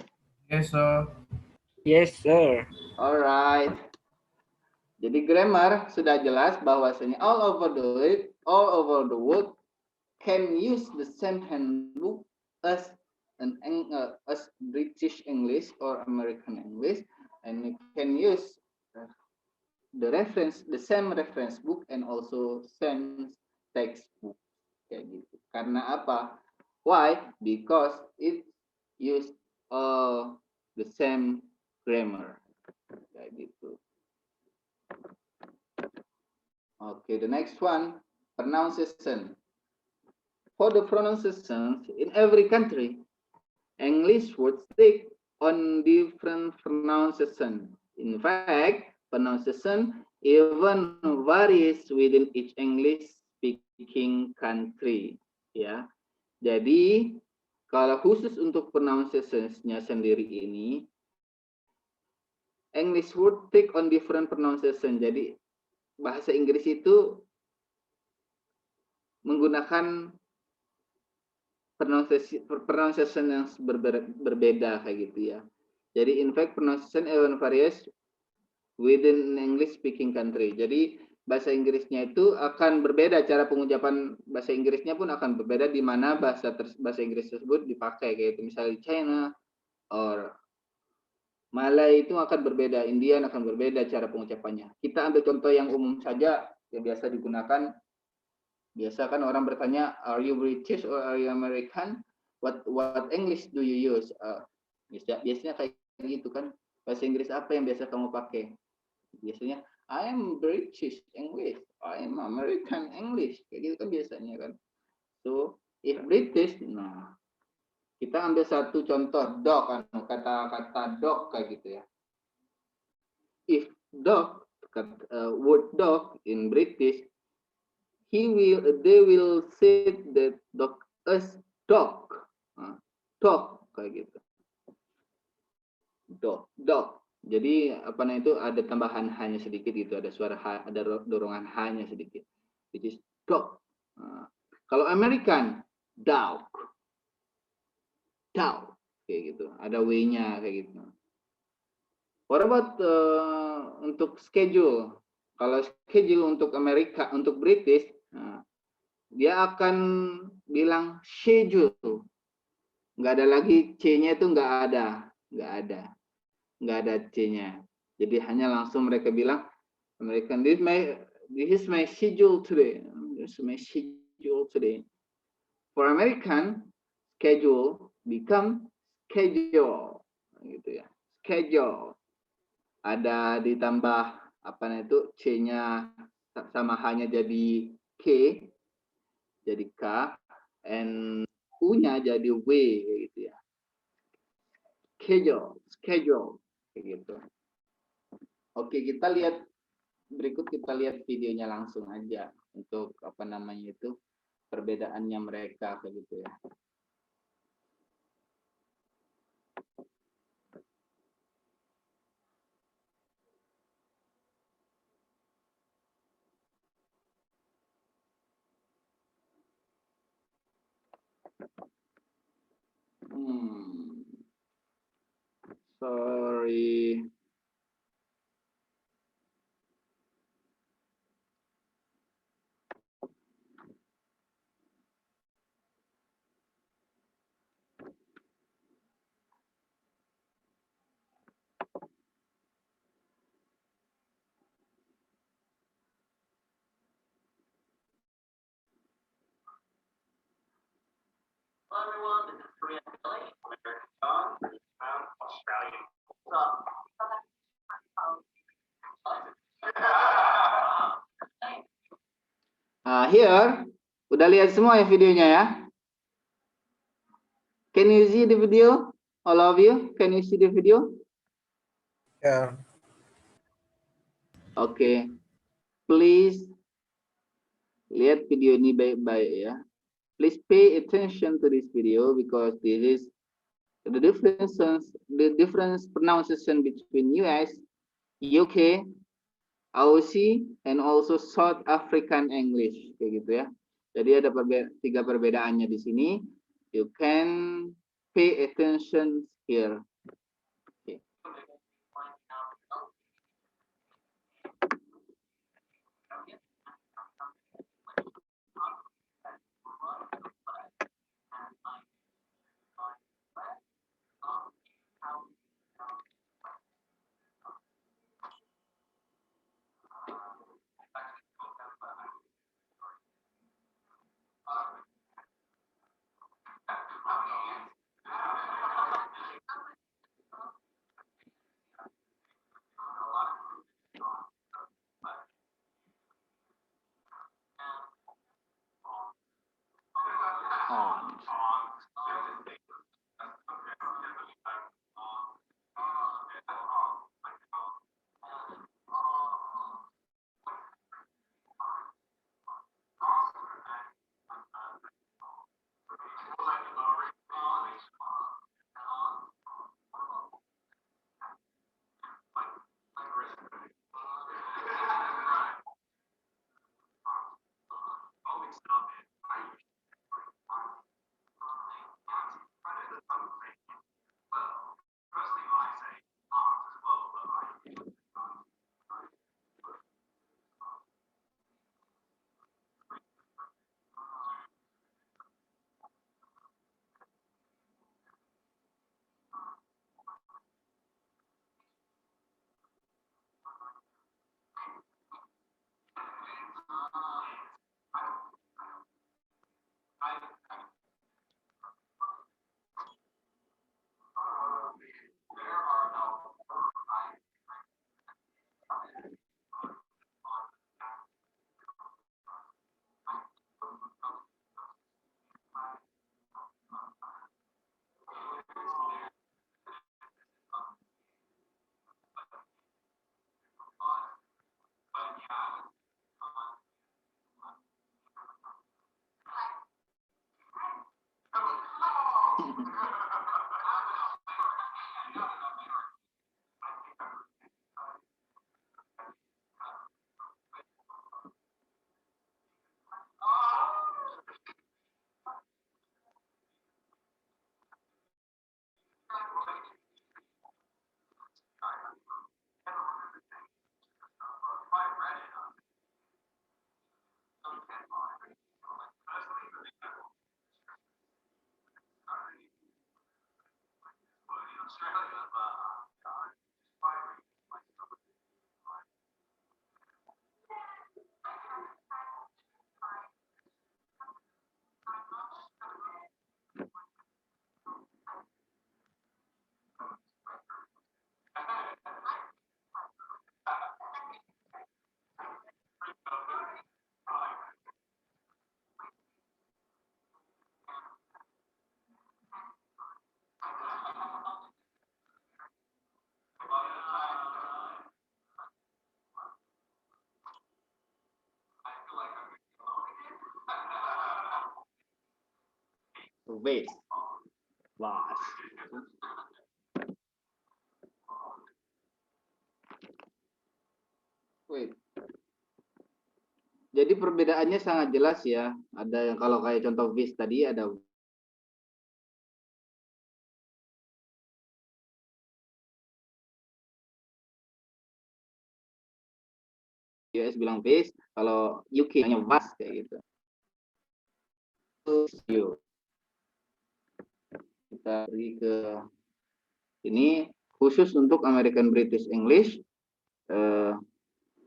Yes, sir. Yes, sir. Alright. Jadi grammar sudah jelas bahwasanya all over the world can use the same handbook as British English or American English, and you can use the same reference book and also same textbook kayak gitu. Karena apa? Why? Because it use the same grammar kayak gitu. Okay, the next one, pronunciation. For the pronunciations in every country, English words take on different pronunciation. In fact, pronunciation even varies within each English-speaking country. Ya, jadi kalau khusus untuk pronunciation-nya sendiri ini, English word take on different pronunciation. Jadi bahasa Inggris itu menggunakan pronunciation yang berbeda kayak gitu ya. Jadi in fact pronunciation even varies within English speaking country. Jadi bahasa Inggrisnya itu akan berbeda, cara pengucapan bahasa Inggrisnya pun akan berbeda di mana bahasa Inggris tersebut dipakai, kayak itu misalnya China or Malay itu akan berbeda, Indian akan berbeda cara pengucapannya. Kita ambil contoh yang umum saja yang biasa digunakan. Biasa kan orang bertanya, are you British or are you American? What English do you use? Biasanya kayak gitu kan. Bahasa Inggris apa yang biasa kamu pakai? Biasanya I am British English, I am American English, kayak gitu kan biasanya kan. So if British, nah kita ambil satu contoh dog, kata-kata dog kayak gitu ya. If dog, word dog in British, they will say that dog as dog, dog kayak gitu. Dog. Jadi apa namanya itu ada tambahan hanya sedikit gitu, ada suara h, ada dorongan hanya sedikit. Which is dog. Kalau American, dog, kayak gitu. Ada w-nya kayak gitu. What about untuk schedule? Kalau schedule untuk Amerika, untuk British, dia akan bilang schedule. Nggak ada lagi c-nya itu nggak ada c-nya. Jadi hanya langsung mereka bilang American, this is my schedule today. This is my schedule today. For American, schedule become schedule, gitu ya. Schedule. Ada ditambah C-nya sama H-nya jadi K, jadi K, and U-nya jadi W gitu ya. Schedule kayak gitu. Oke, kita lihat videonya langsung aja untuk perbedaannya mereka kayak gitu ya. Sorry. Here, udah lihat semua ya videonya ya? Can you see the video? All of you, can you see the video? Ya. Okay. Please lihat video ini baik-baik ya. Please pay attention to this video because this is the difference pronunciation between US, UK, Aussie, and also South African English kayak gitu ya. Jadi ada tiga perbedaannya di sini. You can pay attention here. Okay. vase. Vase. Wait. Jadi perbedaannya sangat jelas ya. Ada yang kalau kayak contoh vase tadi ada US bilang vase, kalau UK hanya vase kayak gitu. Kita pergi ke ini khusus untuk American British English,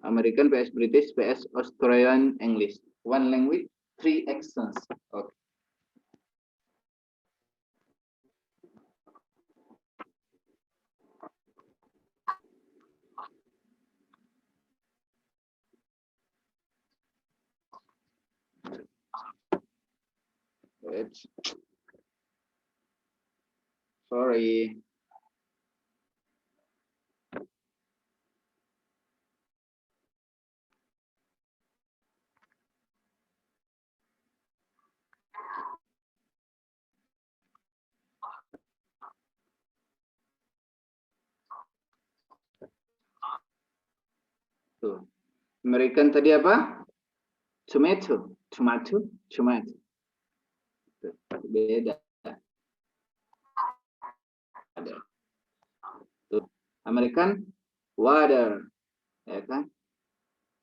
American PS British PS Australian English. One language, 3 accents. Okay. Sorry. Tuh. American tadi apa? Tomato, tomato, tomato. Tuh, beda. Tuh. American water, ya kan?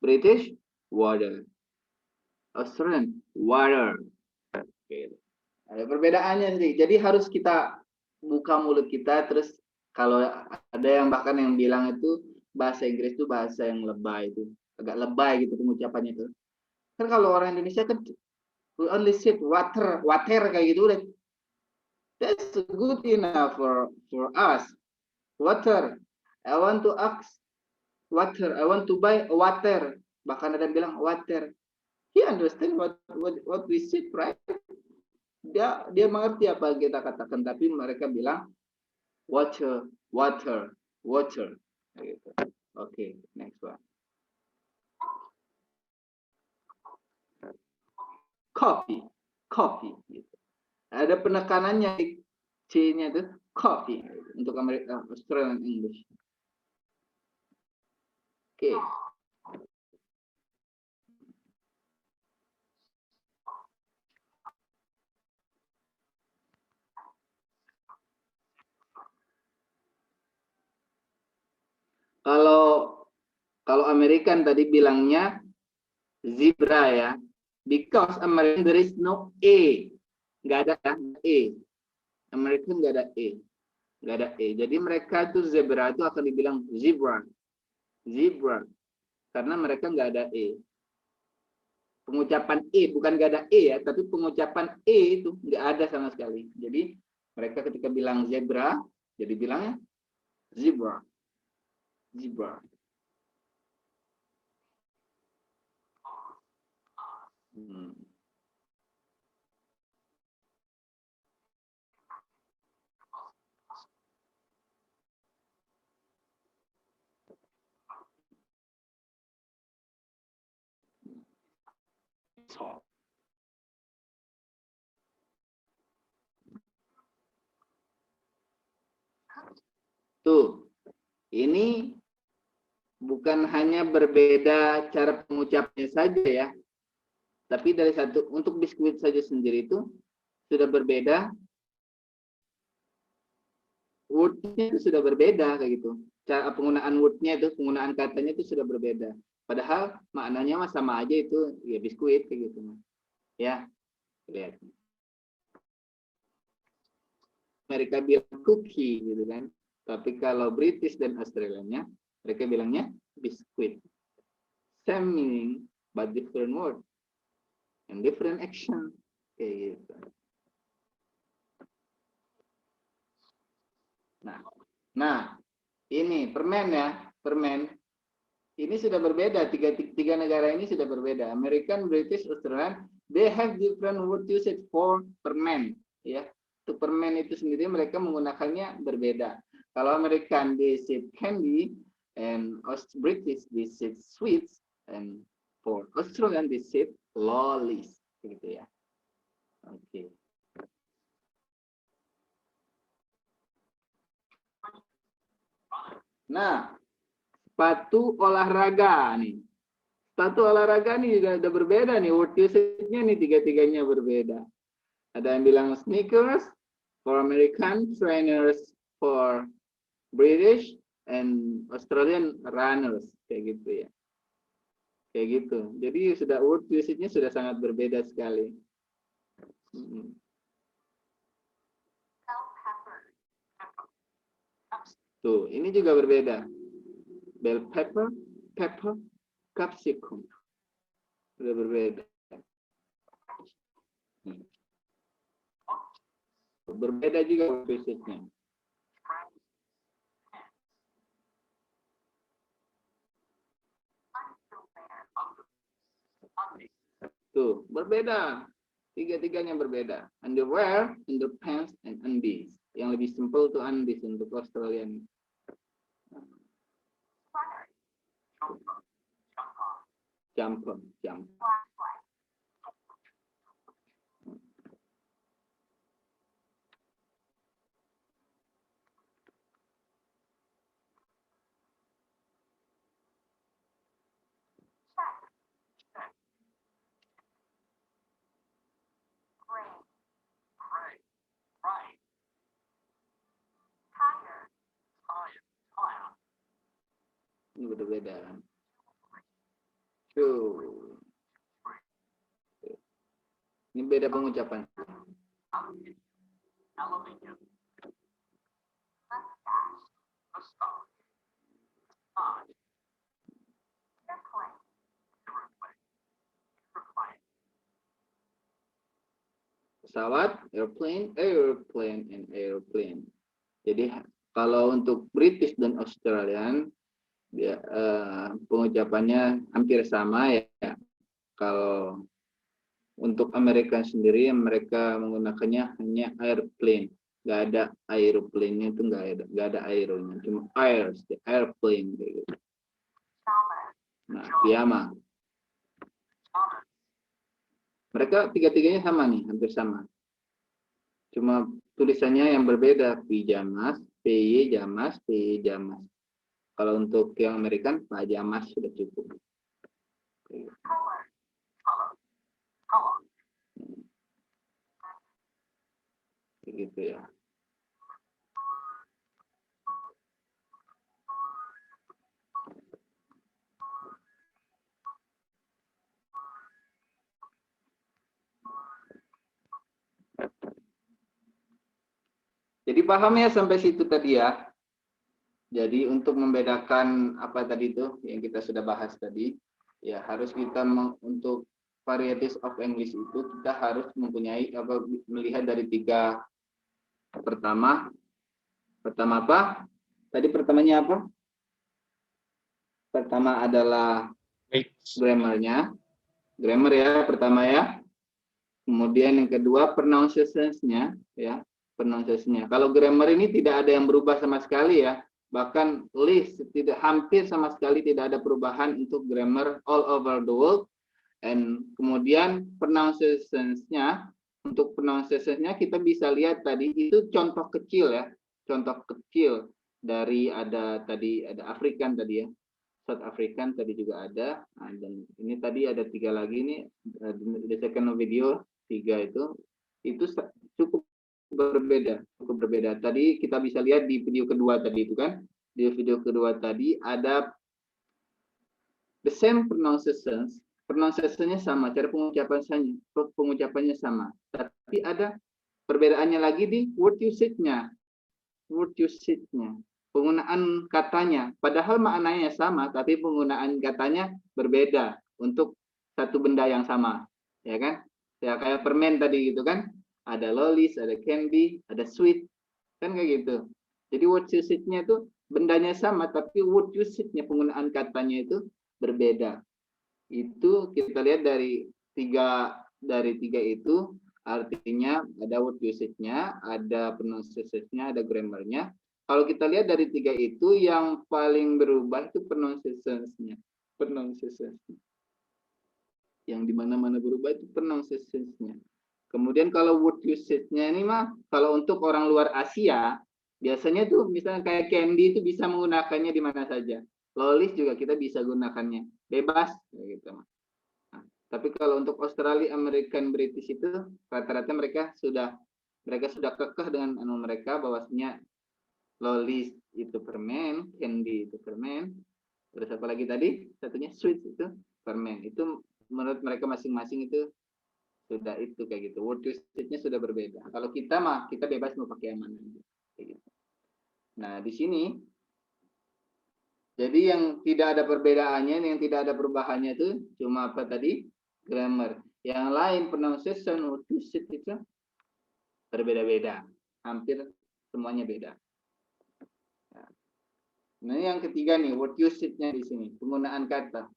British water. Australian water. Oke. Ada perbedaannya sih. Jadi harus kita buka mulut kita, terus kalau ada yang bahkan yang bilang itu bahasa Inggris itu bahasa yang lebay itu, agak lebay gitu pengucapannya itu. Kan kalau orang Indonesia kan we only said water, water kayak gitu udah. That's good enough for us. Water. I want to ask water. I want to buy water. Bahkan ada yang bilang water. He understand what we said, right? Dia mengerti apa yang kita katakan, tapi mereka bilang water, water, water. Gitu. Oke, next one. Coffee, coffee. Gitu. Ada penekanannya di C-nya itu coffee untuk Amerika Australian English. Oke. Kalau American tadi bilangnya zebra ya, because American there is no A, nggak ada E. American nggak ada E, nggak ada E. Jadi mereka tuh zebra itu akan dibilang zebra, zebra, karena mereka nggak ada E. Pengucapan E bukan nggak ada E ya, tapi pengucapan E itu nggak ada sama sekali. Jadi mereka ketika bilang zebra, jadi bilangnya zebra, zebra. Tuh, ini bukan hanya berbeda cara pengucapannya saja ya, tapi dari satu untuk biskuit saja sendiri itu sudah berbeda, wordnya itu sudah berbeda kayak gitu. Cara penggunaan wordnya itu, penggunaan katanya itu sudah berbeda. Padahal maknanya mah sama aja itu ya biskuit kayak gitu. Ya, lihat. Mereka bilang cookie gitu kan. Tapi kalau British dan Australianya, mereka bilangnya biskuit. Same meaning, but different word. And different action. Kayak gitu. Nah, ini permen ya, permen. Ini sudah berbeda, tiga negara ini sudah berbeda. American, British, Australian, they have different word usage for permen. Ya, untuk permen itu sendiri mereka menggunakannya berbeda. Kalau American they say candy, and British they say sweets, and for Australian they say lollies, gitu ya. Oke. Nah, sepatu olahraga nih. Sepatu olahraga nih juga ada berbeda nih. Word usage-nya nih tiga-tiganya berbeda. Ada yang bilang sneakers for American, trainers for British, and Australian runners. Kayak gitu ya. Kayak gitu. Jadi sudah word usage-nya sudah sangat berbeda sekali. Tuh, ini juga berbeda. Bell pepper, pepper, capsicum. Sudah berbeda. Berbeda juga word usage-nya. Tuh, berbeda. Tiga-tiganya berbeda. Underwear, underpants, and undies. Yang lebih simple tuh undies untuk Australian. Jumper, jump. Ini berbeda. Tuh. Ini beda pengucapan. Pesawat, airplane, airplane, and airplane. Jadi kalau untuk British dan Australian, dia, pengucapannya hampir sama ya. Kalau untuk Amerika sendiri, mereka menggunakannya hanya airplane. Nggak ada aeroplane-nya itu nggak ada aeronya, cuma airplane kayak gitu. Nah, piyama. Mereka tiga-tiganya sama nih, hampir sama. Cuma tulisannya yang berbeda, pijamas, jamas, jamas. Kalau untuk yang Amerikan, pajamas sudah cukup. Gitu ya. Jadi paham ya sampai situ tadi ya. Jadi untuk membedakan apa tadi itu yang kita sudah bahas tadi, ya harus kita untuk varieties of English itu kita harus mempunyai melihat dari tiga. Pertama apa? Tadi pertamanya apa? Pertama adalah grammar-nya. Grammar ya pertama ya. Kemudian yang kedua pronunciation-nya ya, pronunciation-nya. Kalau grammar ini tidak ada yang berubah sama sekali ya. Bahkan list hampir sama sekali tidak ada perubahan untuk grammar all over the world. And kemudian pronunciation-nya, untuk pronunciation-nya kita bisa lihat tadi itu contoh kecil ya. Contoh kecil dari ada African tadi ya. South African tadi juga ada. Nah, dan ini tadi ada 3 lagi nih di second video 3 itu cukup berbeda. Tadi kita bisa lihat di video kedua tadi itu kan. Di video kedua tadi ada the same pronunciations. Pronunciation-nya sama, cara pengucapannya sama. Tapi ada perbedaannya lagi di word usage-nya. Word usage-nya. Penggunaan katanya, padahal maknanya sama, tapi penggunaan katanya berbeda untuk satu benda yang sama, ya kan? Ya kayak permen tadi gitu kan, ada lollies, ada candy, ada sweet, kan kayak gitu. Jadi word usage-nya itu bendanya sama, tapi word usage-nya penggunaan katanya itu berbeda. Itu kita lihat dari tiga itu, artinya ada word usage-nya, ada pronunciation-nya, ada grammar-nya. Kalau kita lihat dari 3 itu yang paling berubah itu pronunciation-nya. Yang di mana-mana berubah itu pronunciation-nya. Kemudian kalau word usage-nya ini mah kalau untuk orang luar Asia Biasanya tuh misalnya kayak Candy itu bisa menggunakannya di mana saja. Lolis juga kita bisa gunakannya. Bebas gitu. Nah, tapi kalau untuk Australia, American, British itu rata-rata mereka sudah kekeh dengan mereka bahwasanya lolis itu permen, candy itu permen. Terus apa lagi tadi? Satunya sweet itu permen. Itu menurut mereka masing-masing itu sudah itu kayak gitu. Word usage-nya sudah berbeda. Kalau kita mah kita bebas mau pakai yang mana kayak gitu. Nah, di sini jadi yang tidak ada perbedaannya, yang tidak ada perubahannya itu cuma apa tadi? Grammar. Yang lain pronunciation, word usage itu berbeda-beda. Hampir semuanya beda. Nah, yang ketiga nih, word usage-nya di sini, penggunaan kata.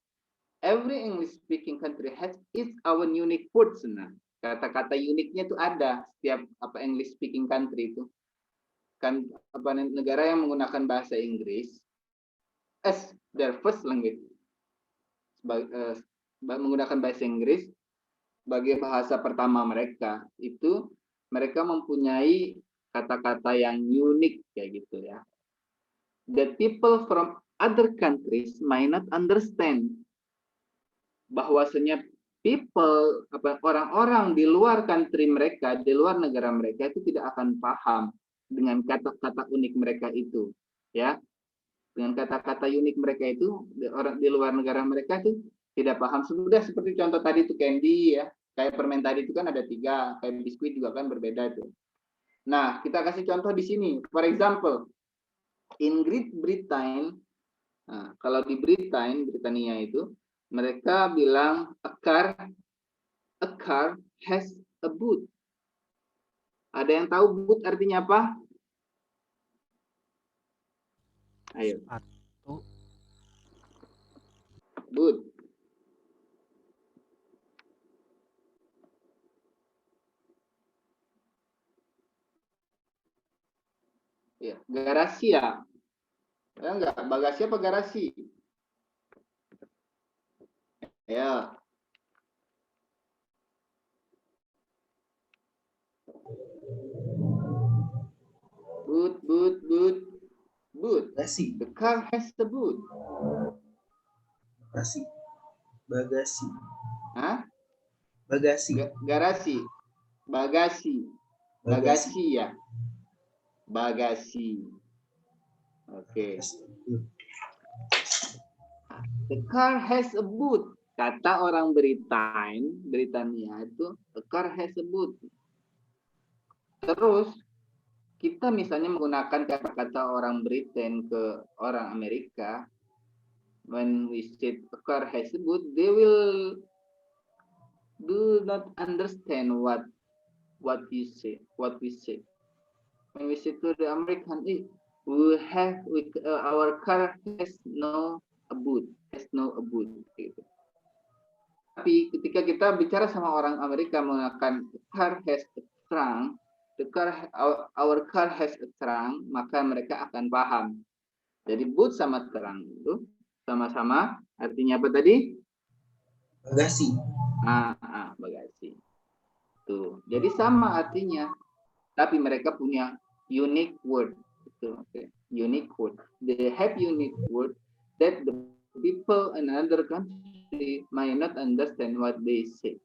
Every English speaking country has its own unique words. Nah, kata-kata uniknya itu ada setiap English speaking country itu. Kan negara yang menggunakan bahasa Inggris as their first language. Menggunakan bahasa Inggris sebagai bahasa pertama mereka, itu mereka mempunyai kata-kata yang unik kayak gitu ya. That people from other countries might not understand. Bahwasanya people, orang-orang di luar country mereka, di luar negara mereka itu tidak akan paham dengan kata-kata unik mereka itu, ya. Dengan kata-kata unik mereka itu, orang di luar negara mereka itu tidak paham. Sudah seperti contoh tadi itu candy ya, kayak permen tadi itu kan ada 3, kayak biskuit juga kan berbeda itu. Nah, kita kasih contoh di sini. For example, in Great Britain, nah, kalau di Britania itu, mereka bilang a car has a boot. Ada yang tahu boot artinya apa? Ayo. Boot. Ya, garasi ya. Ya enggak, bagasi apa garasi? Ya. Boot. Bagasi. The car has the boot. Bagasi. Hah? Bagasi. Garasi. Bagasi ya. Bagasi. Oke. The car has a boot. Kata orang Britania itu, the car has a boot. Terus kita misalnya menggunakan kata-kata orang Britain ke orang Amerika, when we say the car has a boot, they will do not understand what we say. When we say to the American, our car has no boot. Gitu. Tapi ketika kita bicara sama orang Amerika menggunakan car has a trunk, our car has a trunk, maka mereka akan paham. Jadi boot sama trunk itu sama-sama artinya apa tadi? Bagasi. Bagasi. Tuh. Jadi sama artinya, tapi mereka punya unique word. Okay. Unique word. They have unique word that the people in another country might not understand what they say.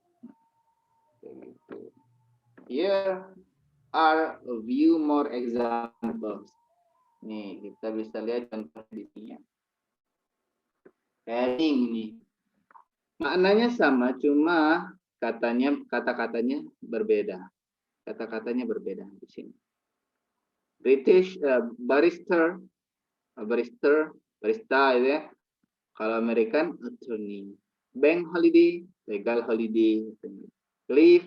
Here are a few more examples. Nih, kita bisa lihat contoh di sini. Heading nih. Maknanya sama, cuma kata-katanya berbeda. Kata-katanya berbeda di sini. British barista ya. Kalau American attorney. Bank holiday, legal holiday. Leave,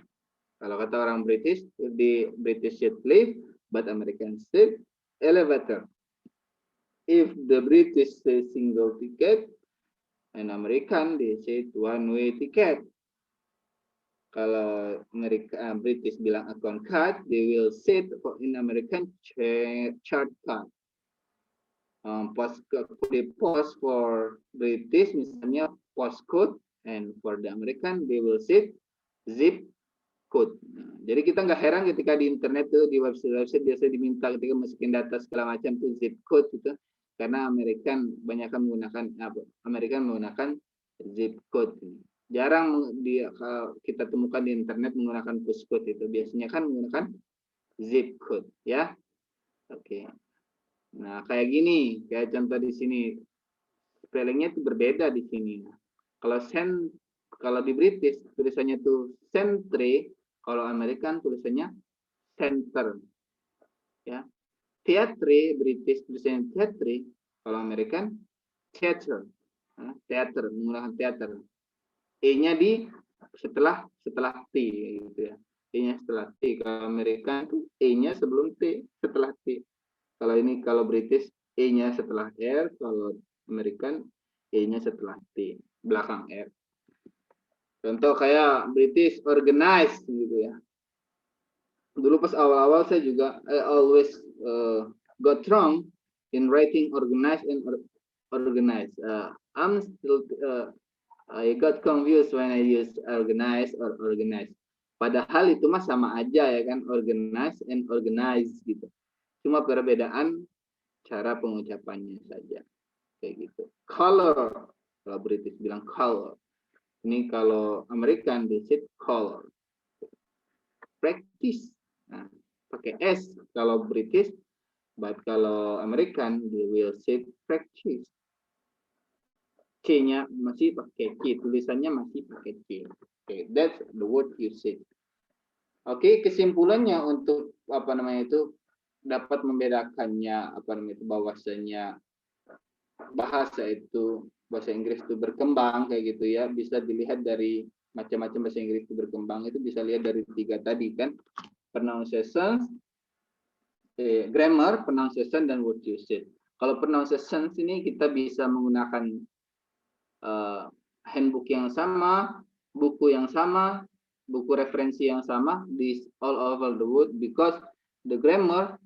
kalau kata orang British, the British said leave, but American said elevator. If the British say single ticket, and American they say one-way ticket. Kalau British bilang account card, they will say in American chart card. Post for British misalnya postcode, and for the American they will say zip code. Nah, jadi kita nggak heran ketika di internet tuh, di website biasanya diminta ketika masukin data segala macam tuh zip code gitu, karena American menggunakan zip code. Jarang kita temukan di internet menggunakan postcode itu, biasanya kan menggunakan zip code ya. Oke. Nah, kayak gini, kayak contoh di sini. Spellingnya itu berbeda di sini. Kalau di British tulisannya tuh centre, kalau American tulisannya center. Ya. Theatre British tulisannya theatre, kalau American theater. Theater, menggunakan theater. E-nya di setelah T gitu ya. E-nya setelah T. Kalau American tuh E-nya sebelum T, setelah T. Kalau British E-nya setelah R, kalau American E-nya setelah T, belakang R. Contoh kayak British organized gitu ya. Dulu pas awal-awal saya juga always got wrong in writing organized and organized. I got confused when I use organized or organized. Padahal itu mah sama aja ya kan, organized and organized gitu. Cuma perbedaan cara pengucapannya saja. Kayak gitu. Color, kalau British bilang color. Ini kalau American they say color. Practice, nah, pakai S kalau British, but kalau American they will say practice. C-nya masih pakai C, tulisannya masih pakai C. Okay, that's the word you say. Oke, kesimpulannya untuk dapat membedakannya bahwasanya bahasa Inggris itu berkembang kayak gitu ya, bisa dilihat dari macam-macam bahasa Inggris itu berkembang, itu bisa lihat dari 3 tadi kan, pronunciation, grammar, pronunciation, dan word usage. Kalau pronunciation ini kita bisa menggunakan handbook yang sama, buku yang sama, buku referensi yang sama di all over the world, because the grammar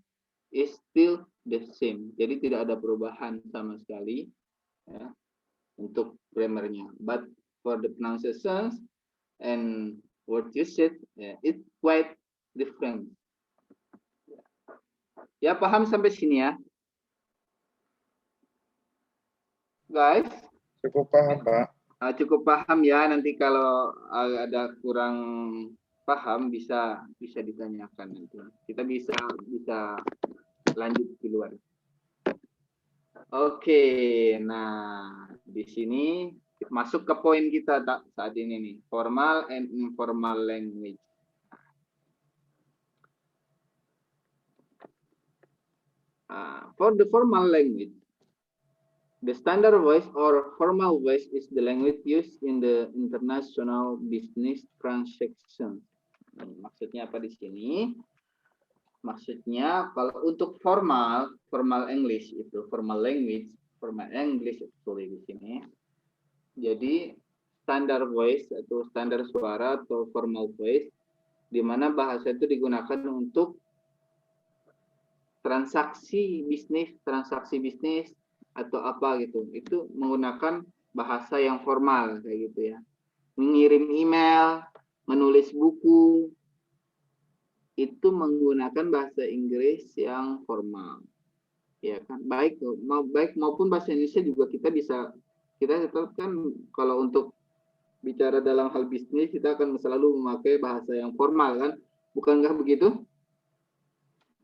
is still the same. Jadi tidak ada perubahan sama sekali ya, untuk grammarnya. But for the pronunciations and word usage, it's quite different. Ya, paham sampai sini ya, guys? Cukup paham, Pak. Cukup paham ya. Nanti kalau ada kurang paham bisa ditanyakan nanti. Kita bisa lanjut di luar. Oke, nah di sini masuk ke poin kita saat ini nih, formal and informal language. For the formal language, the standard voice or formal voice is the language used in the international business transaction. Maksudnya apa di sini? Maksudnya kalau untuk formal English itu formal language, formal English actually di sini. Jadi standard voice atau standar suara atau formal voice, di mana bahasa itu digunakan untuk transaksi bisnis atau apa gitu. Itu menggunakan bahasa yang formal kayak gitu ya. Mengirim email, menulis buku, itu menggunakan bahasa Inggris yang formal, ya kan, baik maupun bahasa Indonesia juga kita tetap kan, kalau untuk bicara dalam hal bisnis kita akan selalu memakai bahasa yang formal kan, bukankah begitu?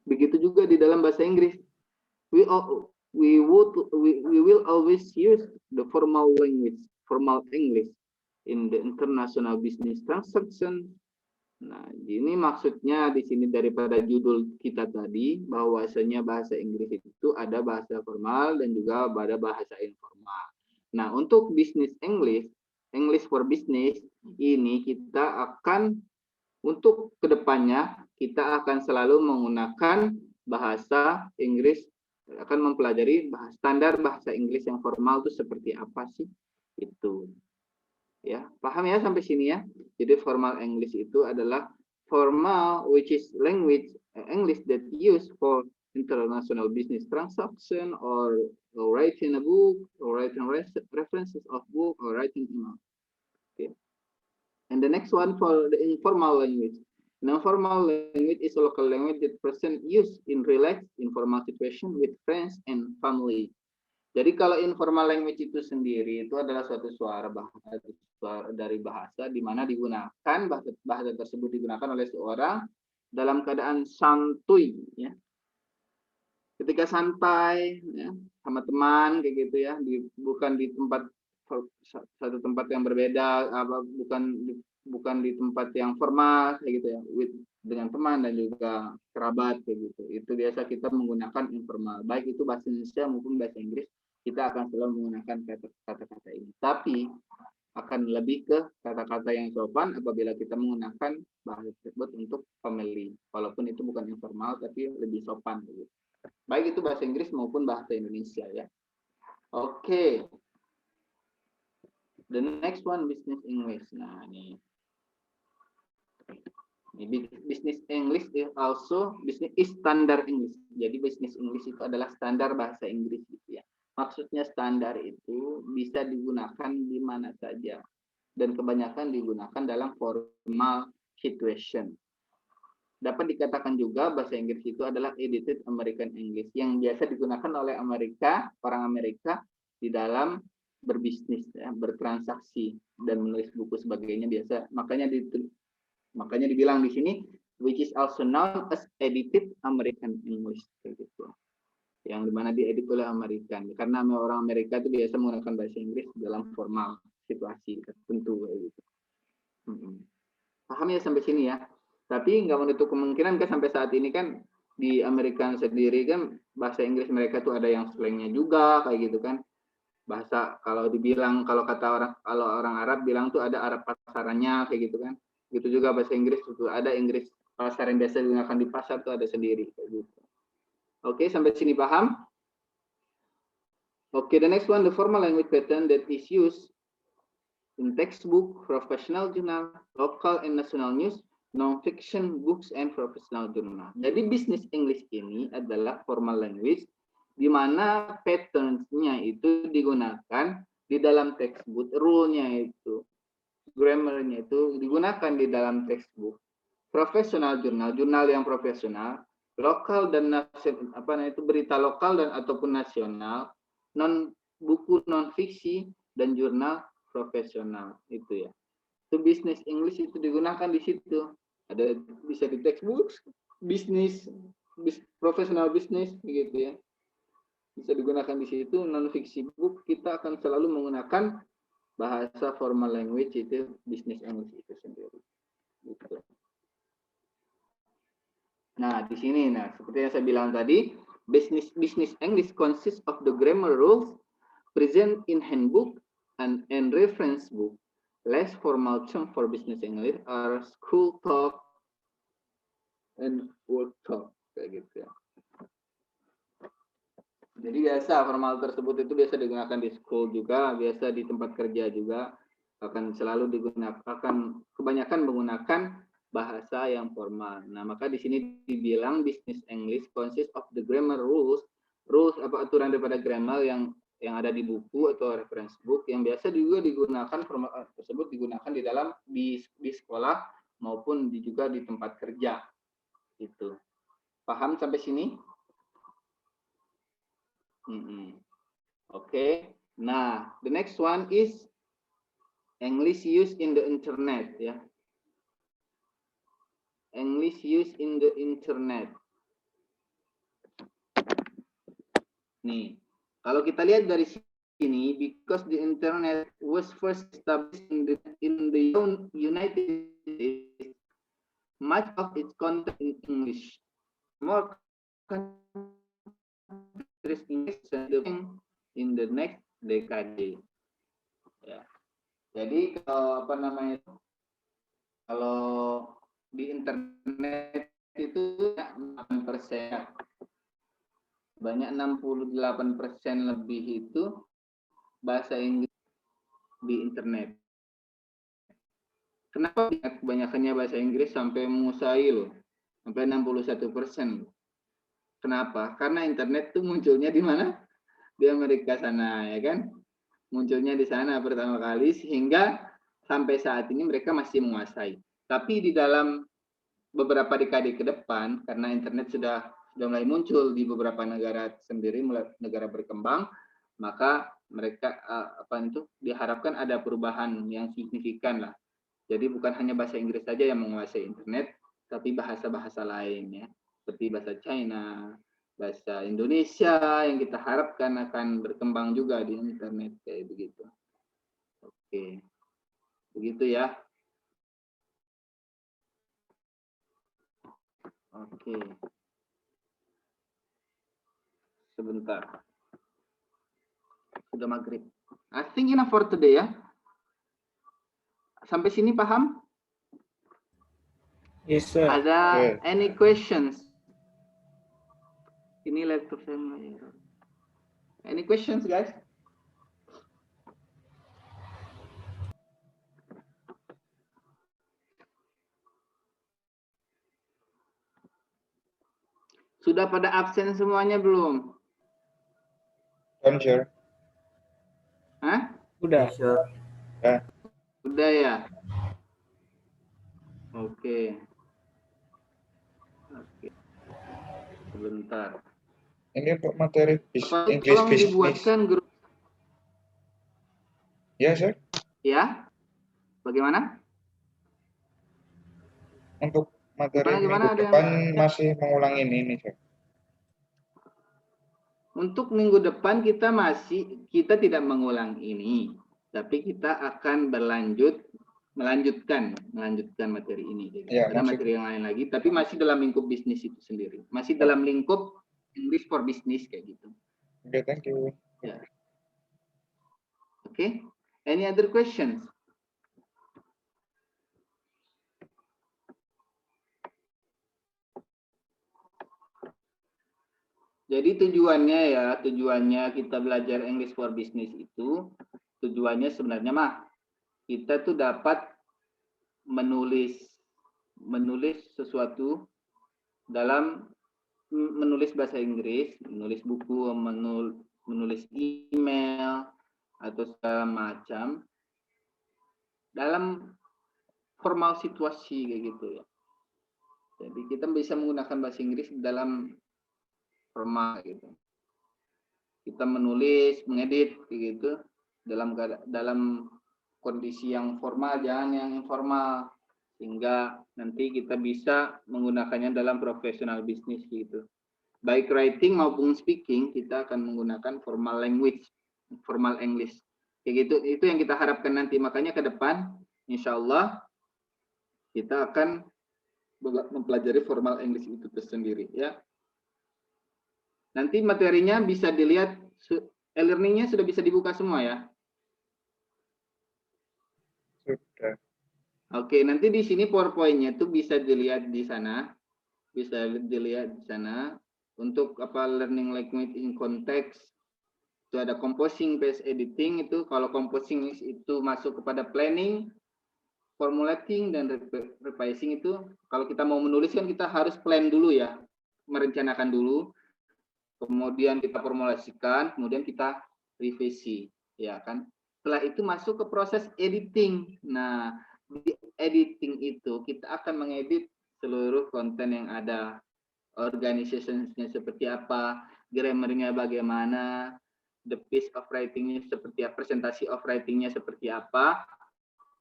Begitu juga di dalam bahasa Inggris, we will always use the formal language, formal English in the international business transaction. Nah, ini maksudnya di sini daripada judul kita tadi, bahwasanya bahasa Inggris itu ada bahasa formal dan juga ada bahasa informal. Nah, untuk bisnis English for business, ini kita akan, untuk kedepannya, kita akan selalu menggunakan bahasa Inggris, akan mempelajari standar bahasa Inggris yang formal itu seperti apa sih? Itu. Ya, paham ya sampai sini ya. Jadi formal English itu adalah formal, which is language English that used for international business transaction or writing a book or writing references of book or writing email. Okay. And the next one for the informal language. Non-formal language is a local language that person use in relaxed, informal situation with friends and family. Jadi kalau informal language itu sendiri itu adalah suatu suara dari bahasa di mana digunakan bahasa tersebut digunakan oleh seorang dalam keadaan santuy, ya. Ketika santai, ya, sama teman kayak gitu ya, bukan di satu tempat yang berbeda, bukan di tempat yang formal kayak gitu ya, dengan teman dan juga kerabat kayak gitu. Itu biasa kita menggunakan informal, baik itu bahasa Indonesia maupun bahasa Inggris, kita akan selalu menggunakan kata-kata ini. Tapi akan lebih ke kata-kata yang sopan apabila kita menggunakan bahasa tersebut untuk family, walaupun itu bukan informal tapi lebih sopan gitu. Baik itu bahasa Inggris maupun bahasa Indonesia ya. Oke. The next one, business English. Nah, ini business English is standard English. Jadi business English itu adalah standar bahasa Inggris gitu ya. Maksudnya standar itu bisa digunakan di mana saja dan kebanyakan digunakan dalam formal situation. Dapat dikatakan juga bahasa Inggris itu adalah edited American English yang biasa digunakan oleh orang Amerika di dalam berbisnis, ya, bertransaksi dan menulis buku sebagainya biasa. Makanya dibilang di sini which is also known as edited American English gitu. Yang dimana diedit oleh Amerika. Karena orang Amerika itu biasa menggunakan bahasa Inggris dalam formal situasi tertentu gitu. Paham ya sampai sini ya? Tapi nggak menutup kemungkinan kan sampai saat ini kan di Amerika sendiri kan bahasa Inggris mereka tuh ada yang slangnya juga kayak gitu kan. Bahasa kalau kata orang Arab bilang tuh ada Arab pasarannya kayak gitu kan. Gitu juga bahasa Inggris itu ada Inggris pasar yang biasa digunakan di pasar tuh ada sendiri kayak gitu. Oke, sampai sini paham? Oke, the next one, the formal language pattern that is used in textbook, professional journal, local and national news, non-fiction books and professional journal. Jadi business English ini adalah formal language di mana pattern-nya itu digunakan di dalam textbook, rule-nya itu, grammar-nya itu digunakan di dalam textbook. Professional journal, jurnal yang profesional, lokal dan nasional, berita lokal dan ataupun nasional, buku non fiksi dan jurnal profesional itu ya. Itu business English itu digunakan di situ. Ada bisa di textbooks, bisnis, professional business gitu ya. Bisa digunakan di situ. Non fiksi book kita akan selalu menggunakan bahasa formal language itu business English itu sendiri. Gitu. Nah, di sini seperti yang saya bilang tadi, business English consists of the grammar rules present in handbook and reference book. Less formal term for business English are school talk and work talk kayak gitu ya. Jadi biasa formal tersebut itu biasa digunakan di school juga, biasa di tempat kerja juga akan selalu kebanyakan menggunakan bahasa yang formal. Nah, maka di sini dibilang business English consists of the grammar rules aturan daripada grammar yang ada di buku atau reference book yang biasa juga digunakan tersebut digunakan di sekolah maupun juga di tempat kerja. Itu. Paham sampai sini? Oke. Nah, the next one is English used in the internet ya. English used in the internet. Nih. Kalau kita lihat dari sini, because the internet was first established in the United States, much of its content in English. More countries in the next decade. Ya. Jadi kalau di internet itu 8%. Banyak 68% lebih itu bahasa Inggris di internet. Kenapa kebanyakannya bahasa Inggris sampai menguasai loh, sampai 61%. Kenapa? Karena internet itu munculnya di mana? Di Amerika sana, ya kan? Munculnya di sana pertama kali sehingga sampai saat ini mereka masih menguasai. Tapi di dalam beberapa dekade ke depan, karena internet sudah mulai muncul di beberapa negara sendiri, negara berkembang, maka mereka diharapkan ada perubahan yang signifikan lah. Jadi bukan hanya bahasa Inggris saja yang menguasai internet, tapi bahasa-bahasa lain ya, seperti bahasa China, bahasa Indonesia yang kita harapkan akan berkembang juga di internet kayak begitu. Oke, begitu ya. Oke, sebentar. Sudah maghrib. I think enough for today ya. Sampai sini paham? Yes, sir. Ada any questions? Ini laptop saya. Any questions, guys? Sudah pada absen semuanya belum? Sure. Hah? Udah. Udah ya? Oke. Sebentar. Ini untuk materi English Tolong business. dibuatkan grup. Ya, sir. Ya? Bagaimana? Untuk materi Gimana? minggu depan masih mengulang ini, sir. Untuk minggu depan kita tidak mengulang ini, tapi kita akan melanjutkan materi ini. Ya, ada materi yang lain lagi, tapi masih dalam lingkup bisnis itu sendiri, masih dalam lingkup English for Business kayak gitu. Oke, thank you. Ya. Oke, any other questions? Jadi tujuannya kita belajar English for Business itu, tujuannya sebenarnya kita tuh dapat menulis sesuatu dalam menulis bahasa Inggris, menulis buku, menulis email atau segala macam dalam formal situasi kayak gitu ya. Jadi kita bisa menggunakan bahasa Inggris dalam formal gitu. Kita menulis, mengedit gitu dalam kondisi yang formal, jangan yang informal, sehingga nanti kita bisa menggunakannya dalam profesional bisnis gitu. Baik writing maupun speaking kita akan menggunakan formal language, formal English. Kayak gitu, itu yang kita harapkan nanti. Makanya ke depan insya Allah kita akan mempelajari formal English itu tersendiri ya. Nanti materinya bisa dilihat, e-learningnya sudah bisa dibuka semua ya. Sudah. Oke, nanti di sini PowerPoint-nya itu bisa dilihat di sana. Untuk learning language in context, itu ada composing based editing. Itu kalau composing itu masuk kepada planning, formulating, dan revising. Itu kalau kita mau menulis kan kita harus plan dulu ya, merencanakan dulu, kemudian kita formulasikan, kemudian kita revisi, ya kan. Setelah itu masuk ke proses editing. Nah, di editing itu kita akan mengedit seluruh konten yang ada, organization-nya seperti apa, grammar-nya bagaimana, the piece of writing-nya seperti apa, presentasi of writing-nya seperti apa,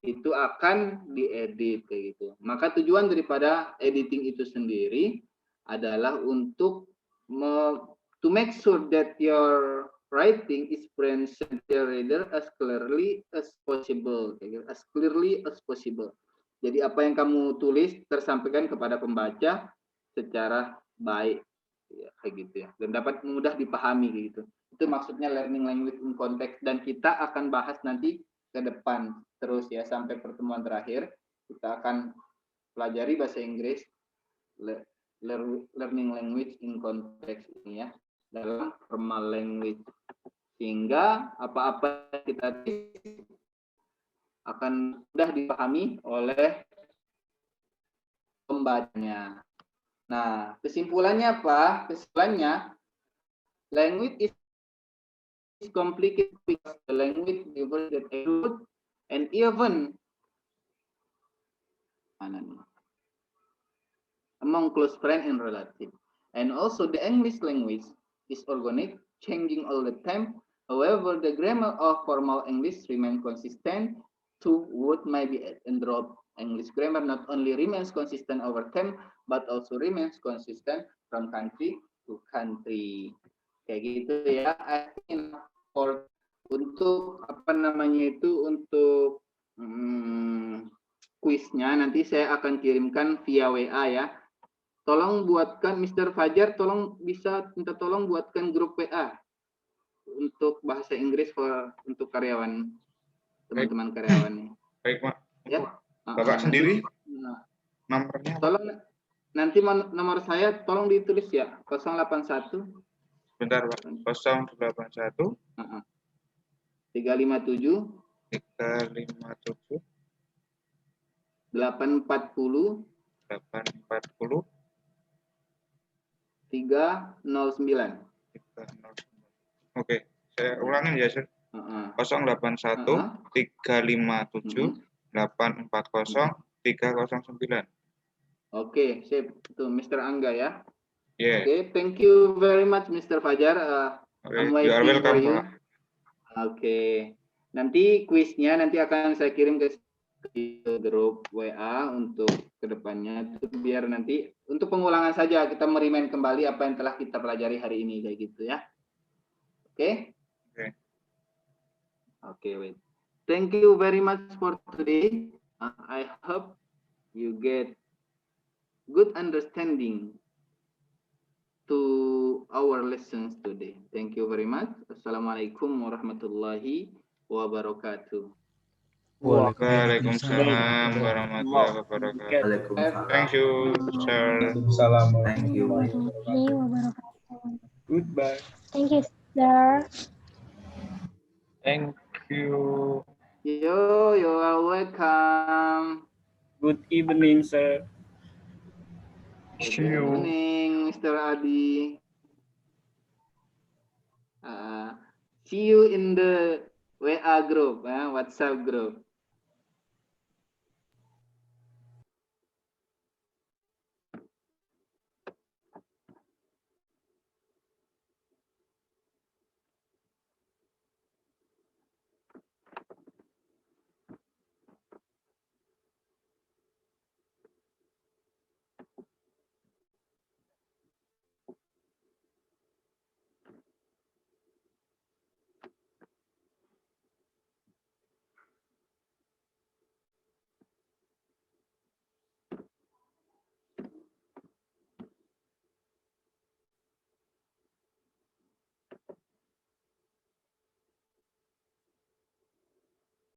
itu akan diedit kayak gitu. Maka tujuan daripada editing itu sendiri adalah untuk to make sure that your writing is presented to the reader as clearly as possible. Jadi apa yang kamu tulis tersampaikan kepada pembaca secara baik, ya, kayak gitu ya, dan dapat mudah dipahami gitu. Itu maksudnya learning language in context, dan kita akan bahas nanti ke depan terus ya sampai pertemuan terakhir. Kita akan pelajari bahasa Inggris, learning language in context ini ya, dalam formal language, sehingga apa-apa kita akan mudah dipahami oleh pembacanya. Nah, kesimpulannya apa? Kesimpulannya, language is complicated because the language that include and even among close friends and relatives. And also the English language is organic, changing all the time. However, the grammar of formal English remains consistent. Two words may be added and dropped. English grammar not only remains consistent over time, but also remains consistent from country to country. Kayak gitu ya. I think for untuk apa namanya itu untuk kuisnya nanti saya akan kirimkan via WA ya. Tolong buatkan Mr. Fajar, tolong bisa minta tolong buatkan grup WA untuk bahasa Inggris untuk karyawan teman-teman karyawannya. Baik, Pak. Ya. Bapak sendiri Nah, nomornya? tolong nanti nomor saya tolong ditulis ya 081. Bentar, Pak. 081 357 357 840 840 309. Oke, saya ulangin ya, Sir. 081 357 840 309. Oke, sip. Itu Mr. Angga ya. Yeah. Oke, thank you very much Mr. Fajar. I'm You are waiting for welcome, you. Pak. Oke. Nanti kuisnya nanti akan saya kirim ke grup WA untuk kedepannya itu biar nanti untuk pengulangan saja kita merimain kembali apa yang telah kita pelajari hari ini kayak gitu ya. Oke? Oke, wait. Thank you very much for today. I hope you get good understanding to our lessons today. Thank you very much. Assalamualaikum warahmatullahi wabarakatuh. Waalaikumsalam warahmatullahi wabarakatuh. Thank you, sir. Thank you. Goodbye. Thank you, sir. Thank you. You are welcome. Good evening, sir. See Good you. evening, Mr. Adi. See you in the WA group, WhatsApp group.